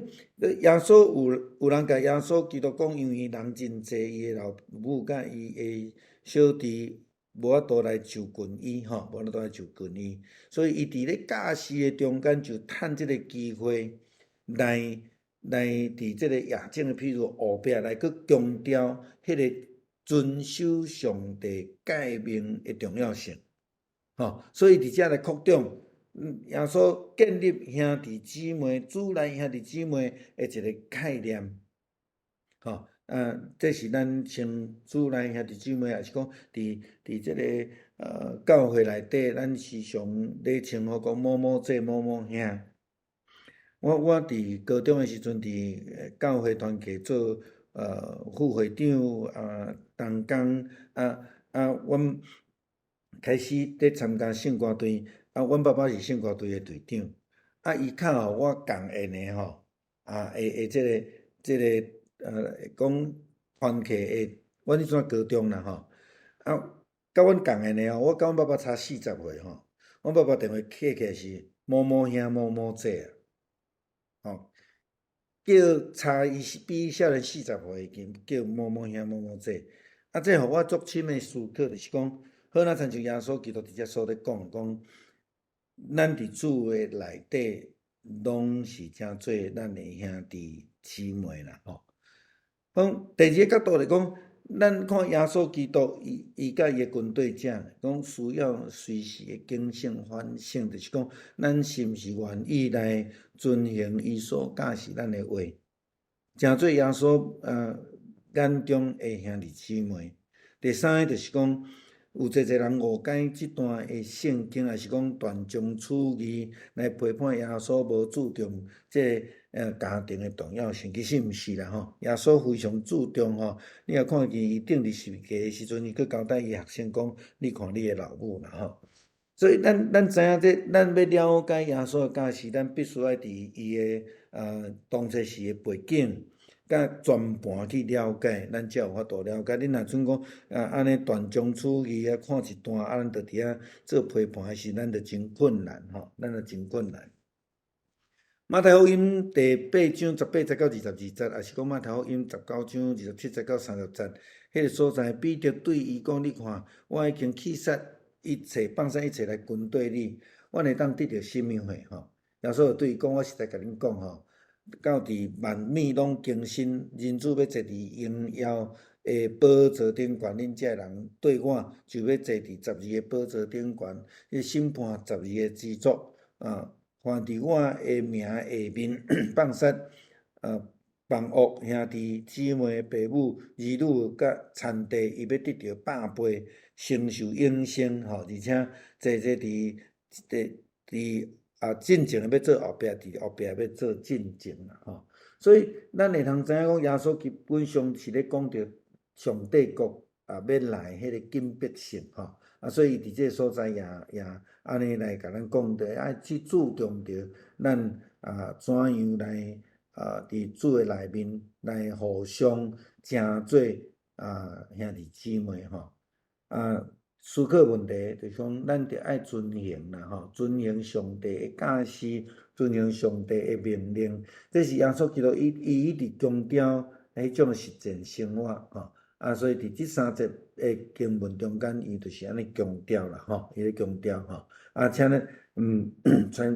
耶稣有人甲耶稣基督讲，因为人真济，伊的老母甲伊的小弟无法度来就近伊无法度来就近伊，所以伊伫咧教士的中间就趁即个机会来伫即个亚正的譬如后壁来去强调迄个遵守上帝诫命的重要性。所以伫遮来扩张，耶稣建立兄弟姊妹、主内兄弟姊妹的一个概念，这是咱称主内兄弟姊妹，也是讲伫即个教会内底，咱时常咧称呼讲某某姐、某某兄。我伫高中的时阵，伫教会团契做副会长同工阮开始咧参加圣歌队，阮爸爸是圣歌队的队长，伊较互我共缘的会即个讲团契的，阮迄阵高中啦甲阮共缘的我甲阮爸爸差40岁阮爸爸电话起来是某某兄某某姐叫差伊比伊少年40岁，叫某某兄某某姐，这互我足深的思考，就是讲。好，那亲像耶稣基督伫遮所咧讲，咱伫主的内底，拢是诚做咱的兄弟姊妹啦第二个角度来讲，咱看耶稣基督，伊甲伊的军队者，讲需要随时的警醒反省，就是讲，咱是毋是愿意来遵行伊所教示咱的话，诚做耶稣眼中的兄弟姊妹。第三个就是讲。有侪人误解即段的圣经，也是讲断章取义来批判耶稣无注重即家庭的重要性。其实毋是啦耶稣非常注重你若看见伊顶伫十字架的时阵，伊佫交代伊学生讲：你看你的老母啦所以咱知影咱要了解耶稣的教示，咱必须要伫伊的当初时的背景。甲全盘去了解，咱才有法度了解。你若准讲安尼断章取义看一段咱就伫遐做批判，还是咱就真困难咱就真困难。马太福音第8章18节到22节，也是讲马太福音19章27节到30节，迄个所在，彼得对伊讲：你看，我已经弃杀一切，放下一切来跟对你，我会当得到生命会耶稣就对伊讲：我实在甲恁讲到伫万米拢更新，人子要坐伫荣耀的宝座顶悬，恁这人对我就要坐伫12个宝座顶悬，去审判12个支族凡伫我的名下面放杀放恶兄弟姊妹父母儿女甲田地，伊要得到100倍，承受永生而且坐伫进前要做后壁，伫后壁要做进前啦所以咱会通知影讲，耶稣基本上是咧讲着上帝国要来迄个紧迫性所以伫即个所在也安尼来甲咱讲着，爱去注重着咱怎样来伫主的内面来互相诚做兄弟姊妹思考问题，就是讲，咱着爱遵行啦遵行上帝的教示，遵行上帝的命令，这是耶稣基督伊一直强调迄种实践生活所以伫即3节的经文中间，伊就是安尼强调啦伊咧强调请咧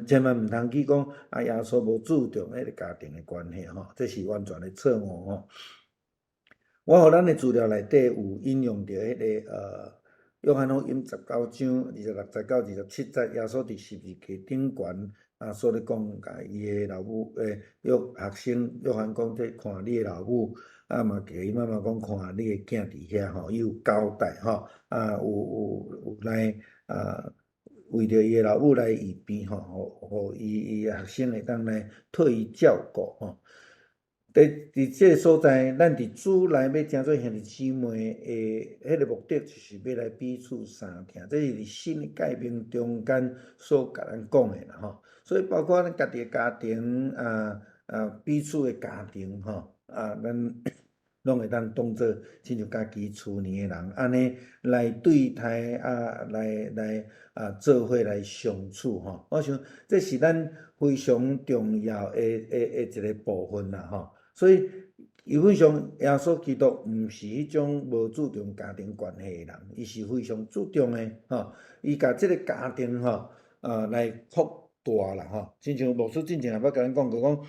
千万毋通去讲耶稣无注重迄个家庭的关系这是完全的错误我互咱的资料内底有引用着迄个约翰福音19章26节到27节，耶稣伫十字架顶悬所咧讲，甲伊的老母学生约翰讲：这看你的老母嘛叫伊妈妈讲看你的囝伫遐吼，伊有交代吼，有来为着伊的老母来预备吼，互伊学生会当来替伊照顾吼。伫即个所在，咱伫主内要诚做兄弟姊妹诶，迄个目的就是要来彼此相听，这是伫新的界面中间所甲咱讲诶啦吼。所以包括咱家己诶家庭彼此诶家庭吼咱拢会当当做亲像家己厝里诶人，安尼来对待来做伙来相处吼。我想这是咱非常重要诶一个部分啦吼。所以基本上，耶稣基督毋是迄种无注重家庭关系诶人，伊是非常注重诶吼。伊甲即个家庭吼来扩大啦吼。亲像牧师之前也捌甲咱讲过，讲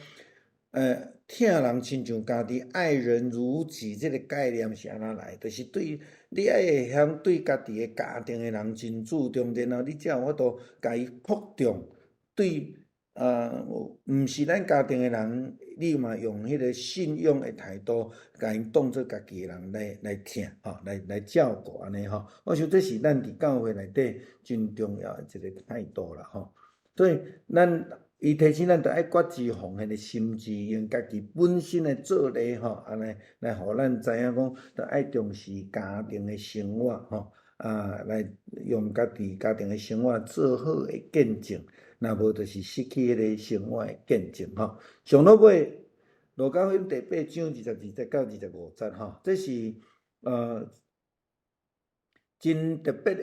疼人亲像家己，爱人如己，即个概念是安怎来？就是对你爱会晓对家己诶家庭诶人真注重，然后你才有法度甲伊扩张对。毋是咱家庭诶人，你嘛用迄个信用诶态度，甲因当做家己诶人来疼吼，来照顾安尼吼。我想这是咱伫教会内底真重要诶一个态度啦吼。所以伊提醒咱，着爱决志奉献诶心志，用家己本身诶做例吼，安尼来互咱知影讲，着爱重视家庭诶生活吼，来用家己家庭诶生活做好诶见证。若无，就是失去迄个生活诶见证吼。上落尾，路加福音第8章22节到25节吼，这是真特别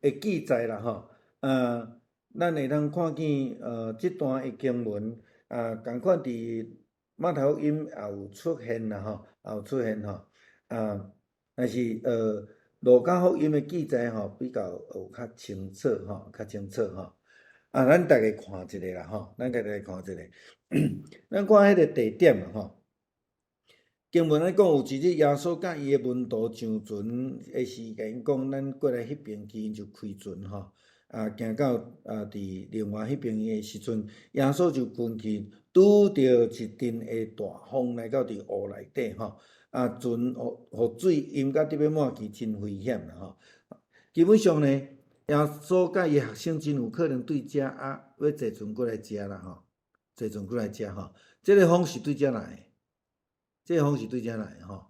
诶记载啦吼。咱会通看见即段诶经文共款伫马太福音也有出现啦吼，也有出现吼。但是路加福音诶记载吼比较有较清楚吼，较清楚吼。咱大家看一下啦吼，咱大家看一下，咱看迄个地点啦吼。经文咧讲，有一日耶稣甲伊诶门徒上船诶时，甲因讲，咱过来迄边去，因就开船吼。行到伫另外迄边诶时阵，耶稣就ขึ้去，拄着一阵诶大风来到伫湖内底吼。船互水淹甲得要满去，真危险啦吼。基本上呢，耶稣甲伊学生真有可能对遮要坐船过来遮啦吼，坐船过来遮吼。即个风是对遮来，即个风是对遮来吼。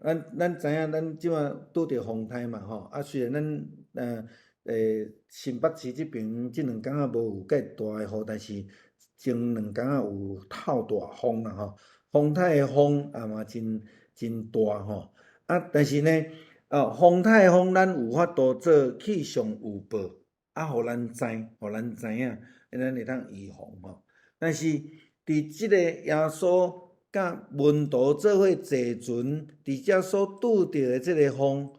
咱知影，咱即马拄着风台嘛吼。虽然咱新北市即边即2工无有介大诶雨，但是前2工有透大风啦吼。风台诶风嘛真大吼。但是呢。风台风，咱有法度做气象预报，互咱知影，咱会当预防吼。但是伫即个耶稣甲门徒做伙坐船，伫遮所拄着的即个风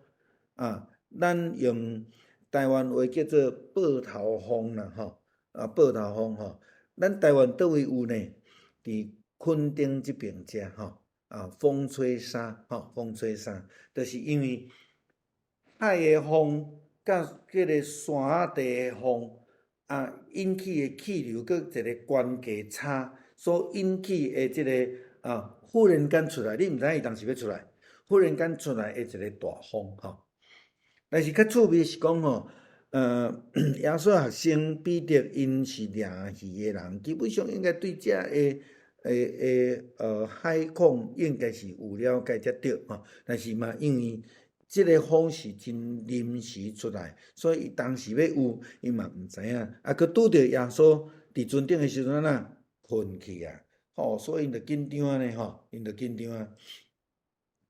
咱用台湾话叫做报头风啦吼，报头风吼。咱台湾倒位有呢？伫垦丁即边遮吼，风吹沙吼，风吹沙，就是因为。海诶风甲迄个山地诶风引起诶气流，搁一个关系差，所引起诶即个忽然间出来，你毋知影伊当时要出来，忽然间出来诶一个大风吼。但是较趣味是讲吼，耶稣学生彼得因是掠鱼诶人，基本上应该对遮诶海况应该是有了解才对吼。但是嘛，因为即个风是真临时出来，所以伊当时要有，伊嘛毋知影。佮拄着耶稣伫船顶诶时阵困去啊，吼，所以因着紧张呢吼，因着紧张啊。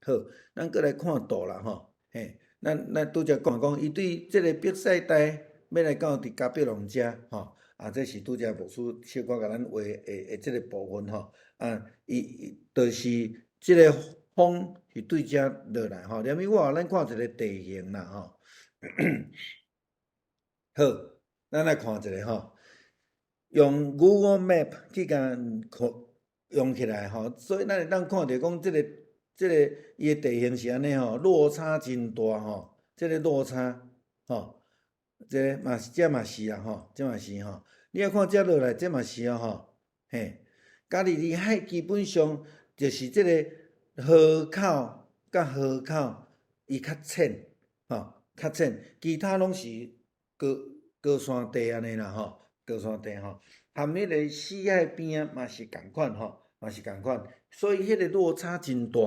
好，咱过来看图啦吼，嘿，咱拄则讲，伊对即个伯赛大要来到伫加百农遮吼，这是拄则牧师小可甲咱话即个部分吼，伊就是即个风。是对遮落来吼，连我咱看一个地形啦吼。好，咱来看一下吼，用 Google Map 去甲用起来吼，所以咱会当看着讲即个伊诶地形是安尼吼，落差真大吼，即个落差吼，这嘛是啊吼，这嘛是吼，你要看遮落来，这嘛是啊吼，嘿，加利利海基本上。就是即个河口甲河口伊较浅，较浅，其他拢是高山地安尼啦，高山地含迄个死海边嘛是共款嘛是共款，所以迄个落差真大，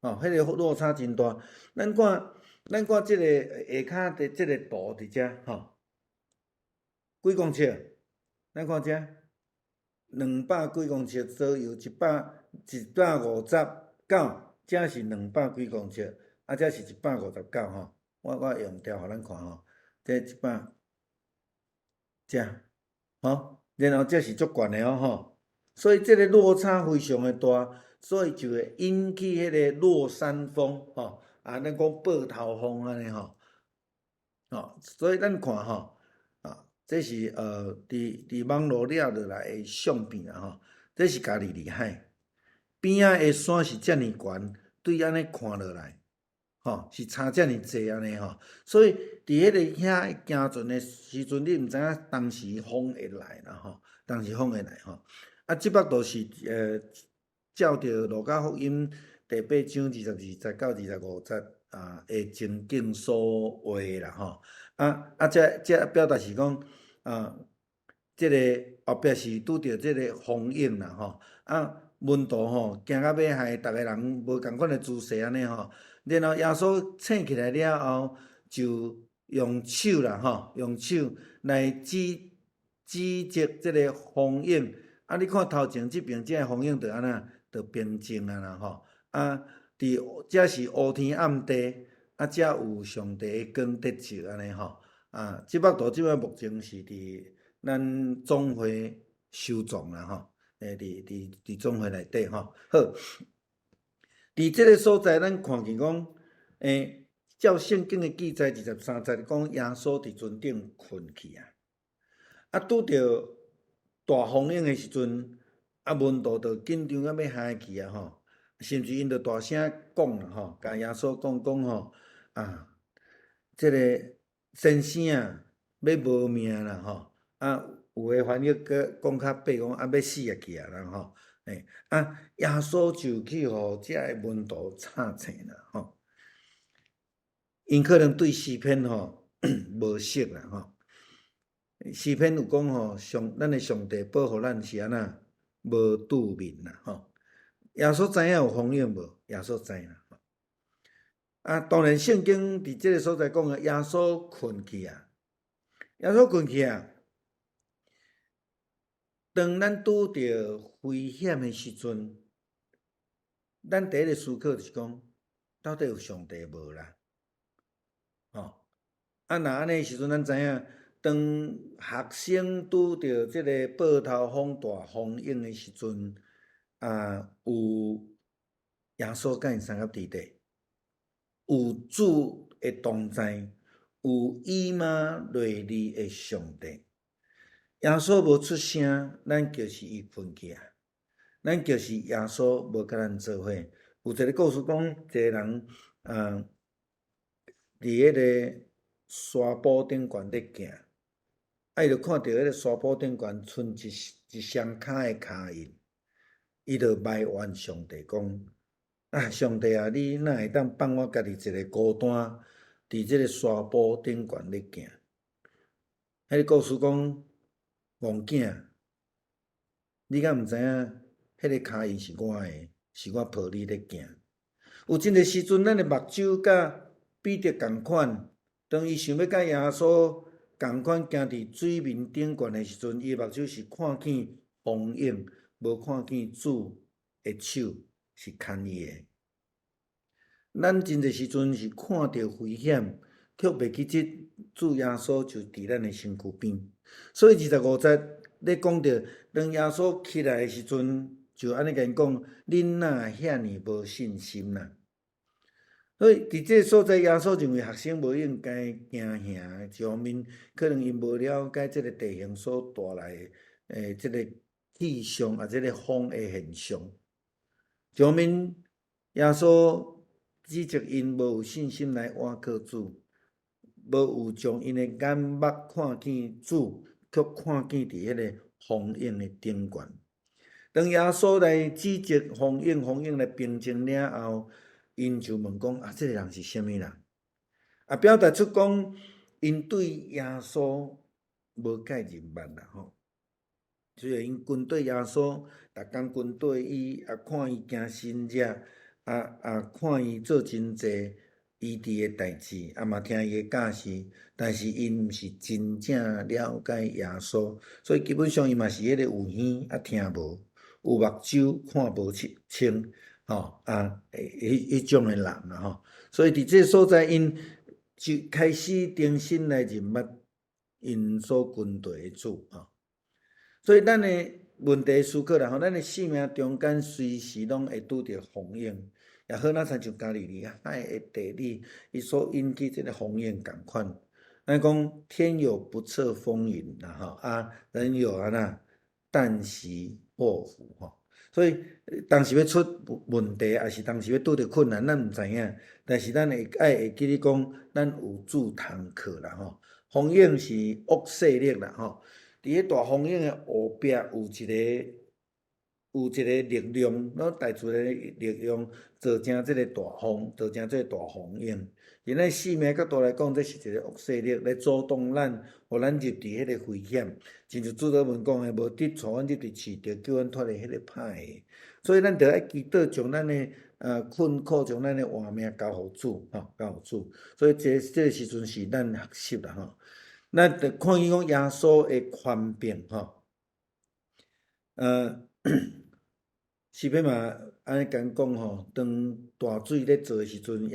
迄个落差真大。咱看即个下骹的即个图伫遮几公尺？咱看遮，200几公尺左右159，遮是200几公尺，遮是159我用条互咱看这100遮然后这是足悬的所以这个落差非常的大，所以就会引起迄个落山风咱讲报头风安尼所以咱看这是伫网络了落来的相片这是家己厉害，边仔的山是遮尔悬，对安尼看落来是差遮尔济安尼所以伫迄个遐行船的时阵，你毋知影当时风会来啦当时风会来即幅图是照着路加福音第8章22节到25节的情景所画啦这表达是讲即个后壁是拄着即个风影啦温度行到尾害逐个人无共款的姿势安尼然后耶稣醒起来了后，就用手啦用手来指责即个风影你看头前即边即个风影就安那就平静啦伫遮是乌天暗地遮有上帝的光得照安尼即幅图即摆目前是伫咱总会收藏啦伫总会内底好，伫即个所在，咱看见讲，照圣经的记载23节讲，耶稣伫船顶困去拄着大风影的时阵，温度就紧张到要嗨去甚至因就大声讲啦甲耶稣讲即个先生要无命啦有诶翻译个讲较白讲要死去啦耶稣就去互遮个温度吵醒啦因可能对诗篇无熟啦诗篇有讲咱诶上帝保护咱是安那无拄面啦耶稣知影有风影无？耶稣知啦当然圣经伫即个所在讲耶稣困去耶稣困去当咱拄着危险的时阵，咱第一个思考就是讲，到底有上帝无啦？若安尼时阵，咱知影，当学生拄着即个暴头风大风影的时阵，有耶稣甲因三甲伫地，有主的同在，有以马内利的上帝。耶稣无出声，咱就是伊困去咱就是耶稣无甲咱做伙。有一个故事讲，一个人伫迄个山坡顶悬咧行，伊就看到迄个山坡顶悬剩一双骹的脚印，伊就埋怨上帝讲：上帝你哪会当放我家己一个孤单伫即个山坡顶悬咧行？迄个故事讲。戆囝，你敢毋知影？迄个脚印是我的，是我抱你咧行。有真个时阵，咱的目睭甲彼得共款，当伊想要甲耶稣共款行伫水面顶悬的时阵，伊目睭是看见风影，无看见主的手是牵伊的。咱真个时阵是看到危险，却袂记即主耶稣就伫咱的身躯边。所以25节咧讲到，当耶稣起来的时阵，就安尼甲因讲：恁哪遐尼无信心啦？所以伫即个所在，耶稣认为学生无应该惊吓，一方面可能因无了解即个地形所带来即个气象即个风的现象。一方面，耶稣指责因无有信心来倚靠主。无有将因的眼目看见主，却看见伫迄个风影的顶悬。当耶稣来指责风影，风影来平静了后，因就问讲：啊，这个人是虾米人？啊，表达出讲因对耶稣无介认捌啦吼。虽然因军队耶稣，逐工军队伊，看伊行神迹，看伊做真济医治诶代志，嘛听伊诶教示，但是因毋是真正了解耶稣，所以基本上伊嘛是迄个有耳听无，有目睭看无清，迄种诶人啦吼。所以伫这所在，因就开始重新来认捌因所军队诶主吼。所以咱诶问题思考啦吼，咱诶生命中间随时拢会拄着风影，也好那亲像加利利海诶地理，伊所引起即个风影共款。咱讲天有不测风云啦吼，人有旦夕祸福吼。所以当时要出问题，也是当时要拄着困难，咱毋知影。但是咱会记咧讲，咱有主通靠啦吼。风影是恶势力啦吼。伫迄大风影诶后壁有一个力量，咱带出来力量，造成即个大风，造成即个大风影。因咱生命角度来讲，这是一个恶势力来阻挡咱，互咱入伫迄个危险。亲像主祷文讲诶，无得带阮入伫市场，叫阮脱离迄个歹诶。所以咱着爱祈祷，将咱诶困苦，将咱诶活命交互主，交互主。所以这个时阵是咱学习啦吼。咱着看见讲耶稣诶权柄吼，诗篇嘛安尼讲吼，当大水咧做诶时阵，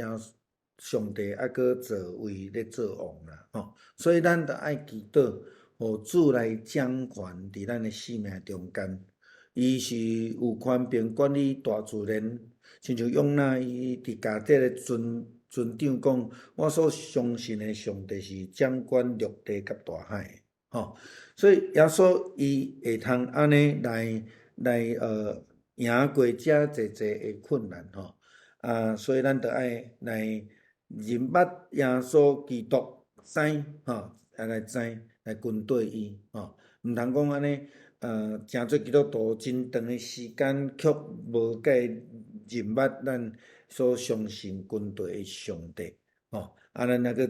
上帝还阁做位咧做王啦吼，所以咱着爱祈祷，互主来掌权伫咱诶生命中间。伊是有权柄管理大自然，亲像约拿伊伫加底咧船长讲，我所相信诶上帝是掌管陆地甲大海吼，所以耶稣伊会通安尼来赢过遮济诶困难吼，所以咱着爱来认捌耶稣基督，知吼，来知来军队伊吼，毋通讲安尼。诚做基督徒真长诶时间，却无甲伊认捌咱所相信军队诶上帝吼。咱那个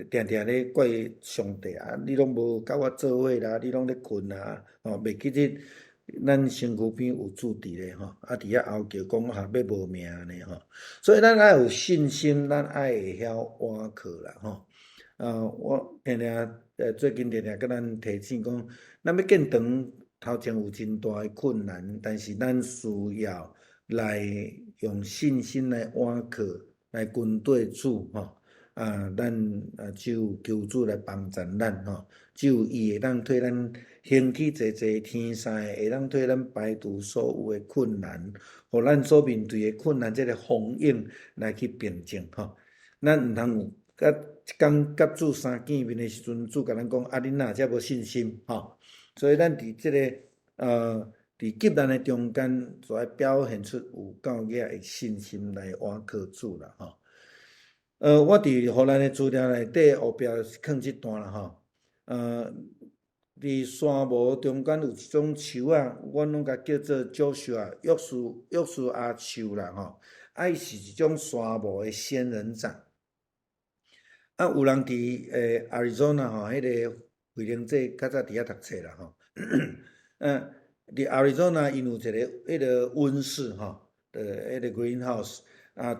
定定咧怪上帝你拢无甲我做伙啦，你拢咧困啊，袂记得咱身躯边有主伫咧吼，伫遐后叫讲要无命安尼吼。所以咱爱有信心，咱爱会晓倚靠啦吼。我最近常甲咱提醒讲，咱要建堂头前有真大诶困难，但是咱需要来用信心来倚靠，来军队主吼。咱只有求主来帮助咱吼，只有伊会当替咱兴起济天使，会当替咱排除所有诶困难，互咱所面对诶困难，即个风影来去平静吼。咱毋通有一工甲主相见面诶时阵，主甲咱讲恁才无信心吼。所以咱伫即个伫急难诶中间，就要表现出有够额诶信心来倚靠主啦吼。我伫荷兰诶资料内底后壁放即段啦吼。伫山毛中间有一种树阮拢甲叫做约书亚树啦吼。伊是一种山毛诶仙人掌。有人伫Arizona 吼，迄个惠灵节较早伫遐读册啦吼。伫 Arizona 因有一个迄个温室吼，迄个 greenhouse。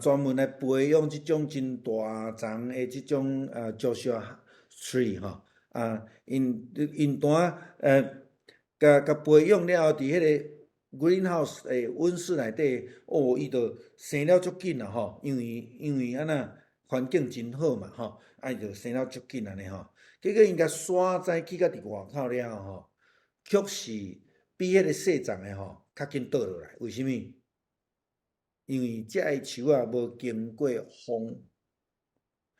专门来培养即种真大丛诶即种Joshua tree 吼，因单甲培养了后，伫迄个 greenhouse 诶温室内底，伊就生了足紧啦吼，因为环境真好嘛吼，伊就生了足紧安尼吼。结果因甲山栽起甲伫外口了后吼，却是比迄个细丛诶吼较紧倒落来，为虾米？因为遮个树无经过风，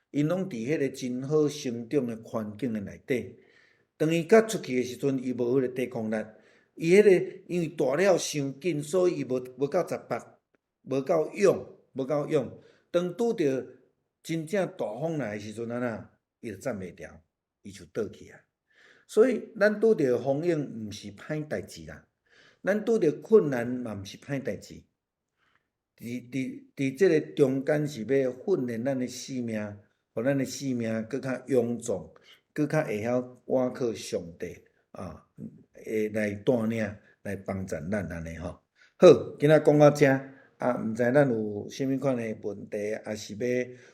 因拢伫迄个真好生长诶环境诶内底。当伊甲出去诶时阵，伊无迄个抵抗力。伊迄个因为大了伤紧，所以伊无够十八，无够勇。当拄着真正大风来诶时阵伊就站袂牢，伊就倒去啊。所以咱拄着风影毋是歹代志啦。咱拄着困难嘛毋是歹代志。伫即个中间是要训练咱的性命，互咱的性命搁较勇壮，搁较会晓倚靠上帝啊，会来带领、来帮助咱安尼吼。好，今仔讲到遮啊，毋知咱有啥物款的问题，还是要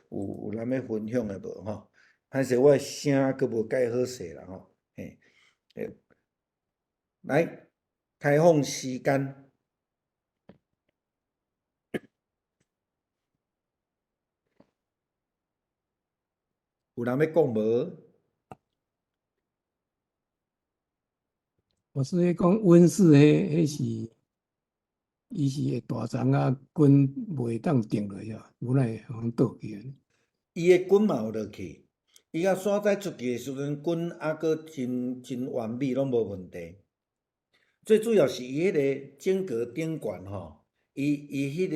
有人要分享的无吼？歹势，我的声阁无介好势啦吼。嘿，来，开放时间。有人要讲无？我是咧讲温室迄是，伊是会大丛啊，根袂当定落去啊，无奈通倒去啊。伊的根嘛有落去，伊甲山栽出去的时阵，根还阁真完美，拢无问题。最主要是伊迄个整个顶悬吼，伊迄个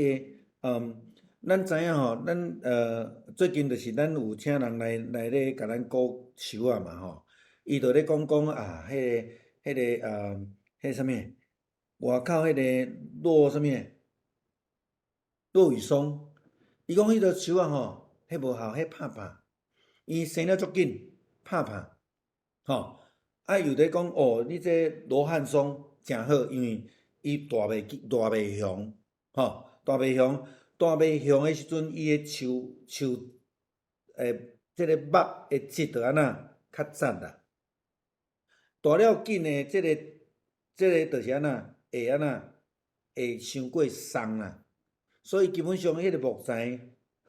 咱知影吼，咱最近就是咱有请人来咧甲咱顾树啊嘛吼，伊就咧讲啊，迄个啥物，外口迄个落啥物，落羽松，伊讲迄个树啊吼，迄无效，迄拍拍，伊生了足紧，拍拍，吼，啊又咧讲哦，你这罗汉松。诚好，因为伊大袂凶，吼，大袂凶的时阵，伊的树即个木的质就安那较杂啦。大了紧的即个就是安那会伤过松啦。所以基本上迄个木材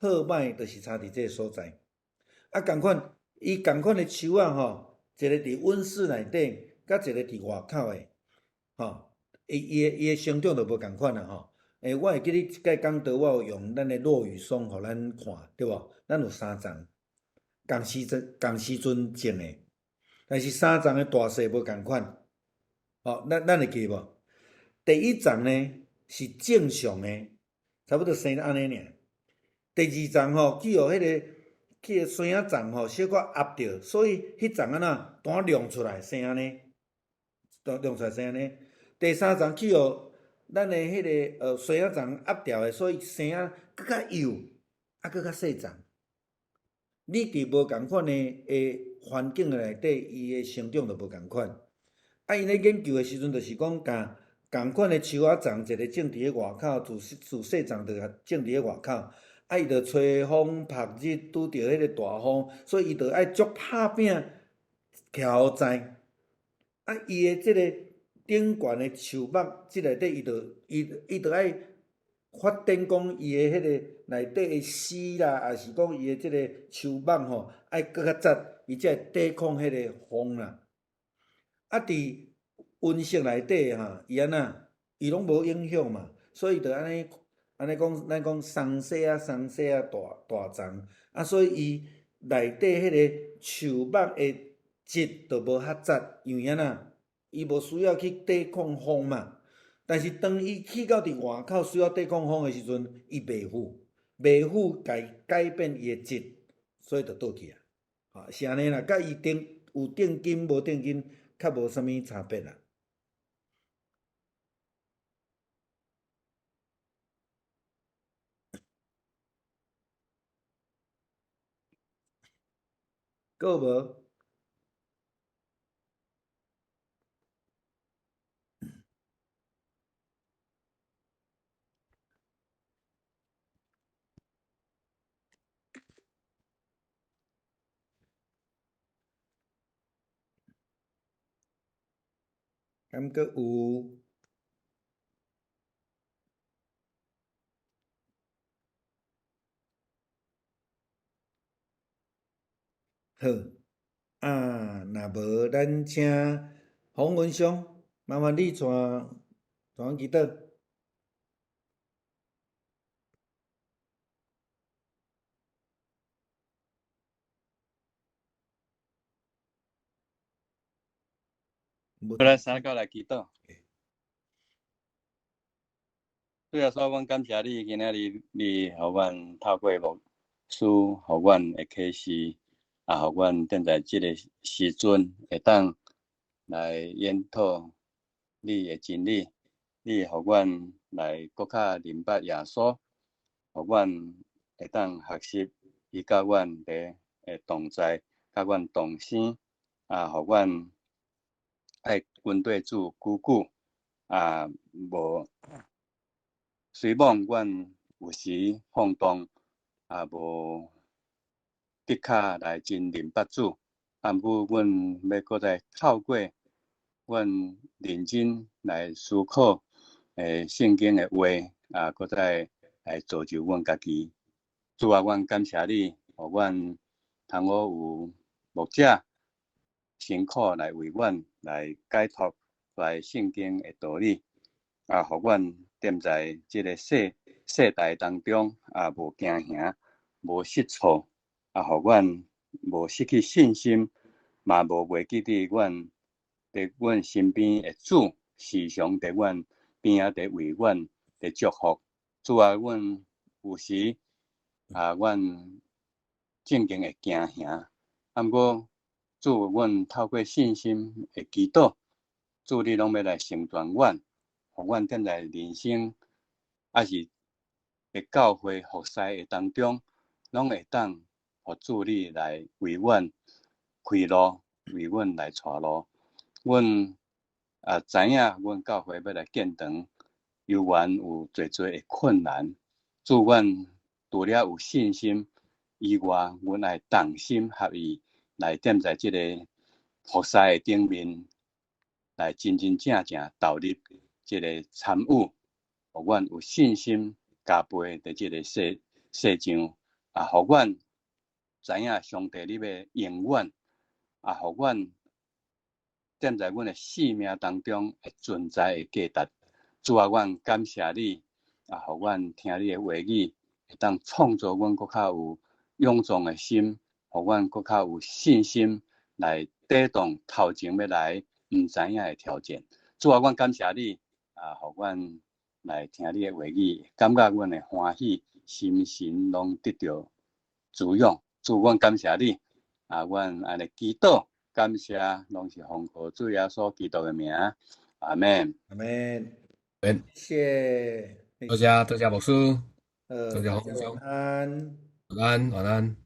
好歹，就是差伫即个所在。啊，伊共款的树啊吼，一个伫温室内底，甲一个伫外口的。吼，伊的生长就无共款啦吼。我会记你即摆讲到，我有用咱的落羽松，互咱看，对无？咱有3丛，共时阵种的，但是3丛的大细无共款。吼，咱会记无？第一丛呢是正常的，差不多生安尼尔。第二丛吼，去互迄个山仔丛吼小可压着，所以迄丛安那单亮出来生安尼。亮出来生安尼，第3丛去互咱的迄个水仔丛压掉的，所以生啊搁较幼，啊搁较细丛。你伫无共款的环境内底，伊的生长就无共款。啊，因咧研究的时阵，就是讲甲共款的树仔丛，一个种伫咧外口，自细丛就种伫咧外口。啊，伊着吹风晒日，拄着迄个大风，所以伊着爱足拍拼徛好在。啊，伊的即个顶悬的树木，即内底伊着爱发展讲伊的迄个内底的丝啦，还是讲伊的即个树木吼，爱搁较杂，伊才会抵抗迄个风啦。啊，伫温室内底哈，伊安那，伊拢无影响嘛，所以着安尼讲，咱讲松细啊大丛，啊，所以伊内底迄个树木的质就无较杂，因为安那，伊无需要去抵抗风嘛。但是当伊去到伫外口需要抵抗风的时阵，伊袂赴改变伊的质，所以就倒去啊。啊，是安尼啦，甲伊有定根无定根，较无啥物差别啦。还有无？敢阁有？好，啊，若无咱请洪文兄，麻烦你带阮祈祷。过来三个来祈祷。主耶稣，阮感谢你，今仔日你互阮透过牧师，互阮会启示，互阮等在即个时阵会当来研讨你的真理，你互阮来搁较明白耶稣，互阮会当学习伊甲阮咧同在，甲阮同心，互阮爱跟对主久久，无虽望阮有时放荡，无的确来真明白主，不过阮要搁再透过阮认真来思考圣经的话，搁再来造就阮家己。主啊，阮感谢你，互阮通好有牧者辛苦来为阮来解脱来圣经的道理，互阮踮在即个世代当中，无惊吓，无失措，互阮无失去信心，嘛无袂记得阮身边的主，时常伫阮边仔伫为阮伫祝福。主啊，阮有时阮正经会惊吓，毋过主，阮透过信心的祈祷，主你拢要来成全阮，互阮踮在人生是伫教会服侍的当中，拢会当互主你来为阮开路，为阮来带路。阮知影，阮教会要来建堂，犹原有侪的困难。主，阮除了有信心以外，阮爱同心合意来踮在即个服侍的顶面，来真真正正投入即个参与，互阮有信心加倍伫即个世上，互阮知影上帝你要永远，互阮踮在阮的性命当中会存在的价值。主啊，阮感谢你，互阮听你的话语，会当创造阮搁较有勇壮的心，互阮搁较有信心来抵挡头前要来毋知影的挑战。主啊，阮感谢你，互阮来听你的话语，感觉阮的欢喜，心神拢得到滋养。主，阮感谢你，阮安尼祈祷。感谢，拢是奉靠主耶稣基督的名，阿们。阿门。嗯，谢，多谢牧师，多谢大家晚洪兄，安。晚安，晚安。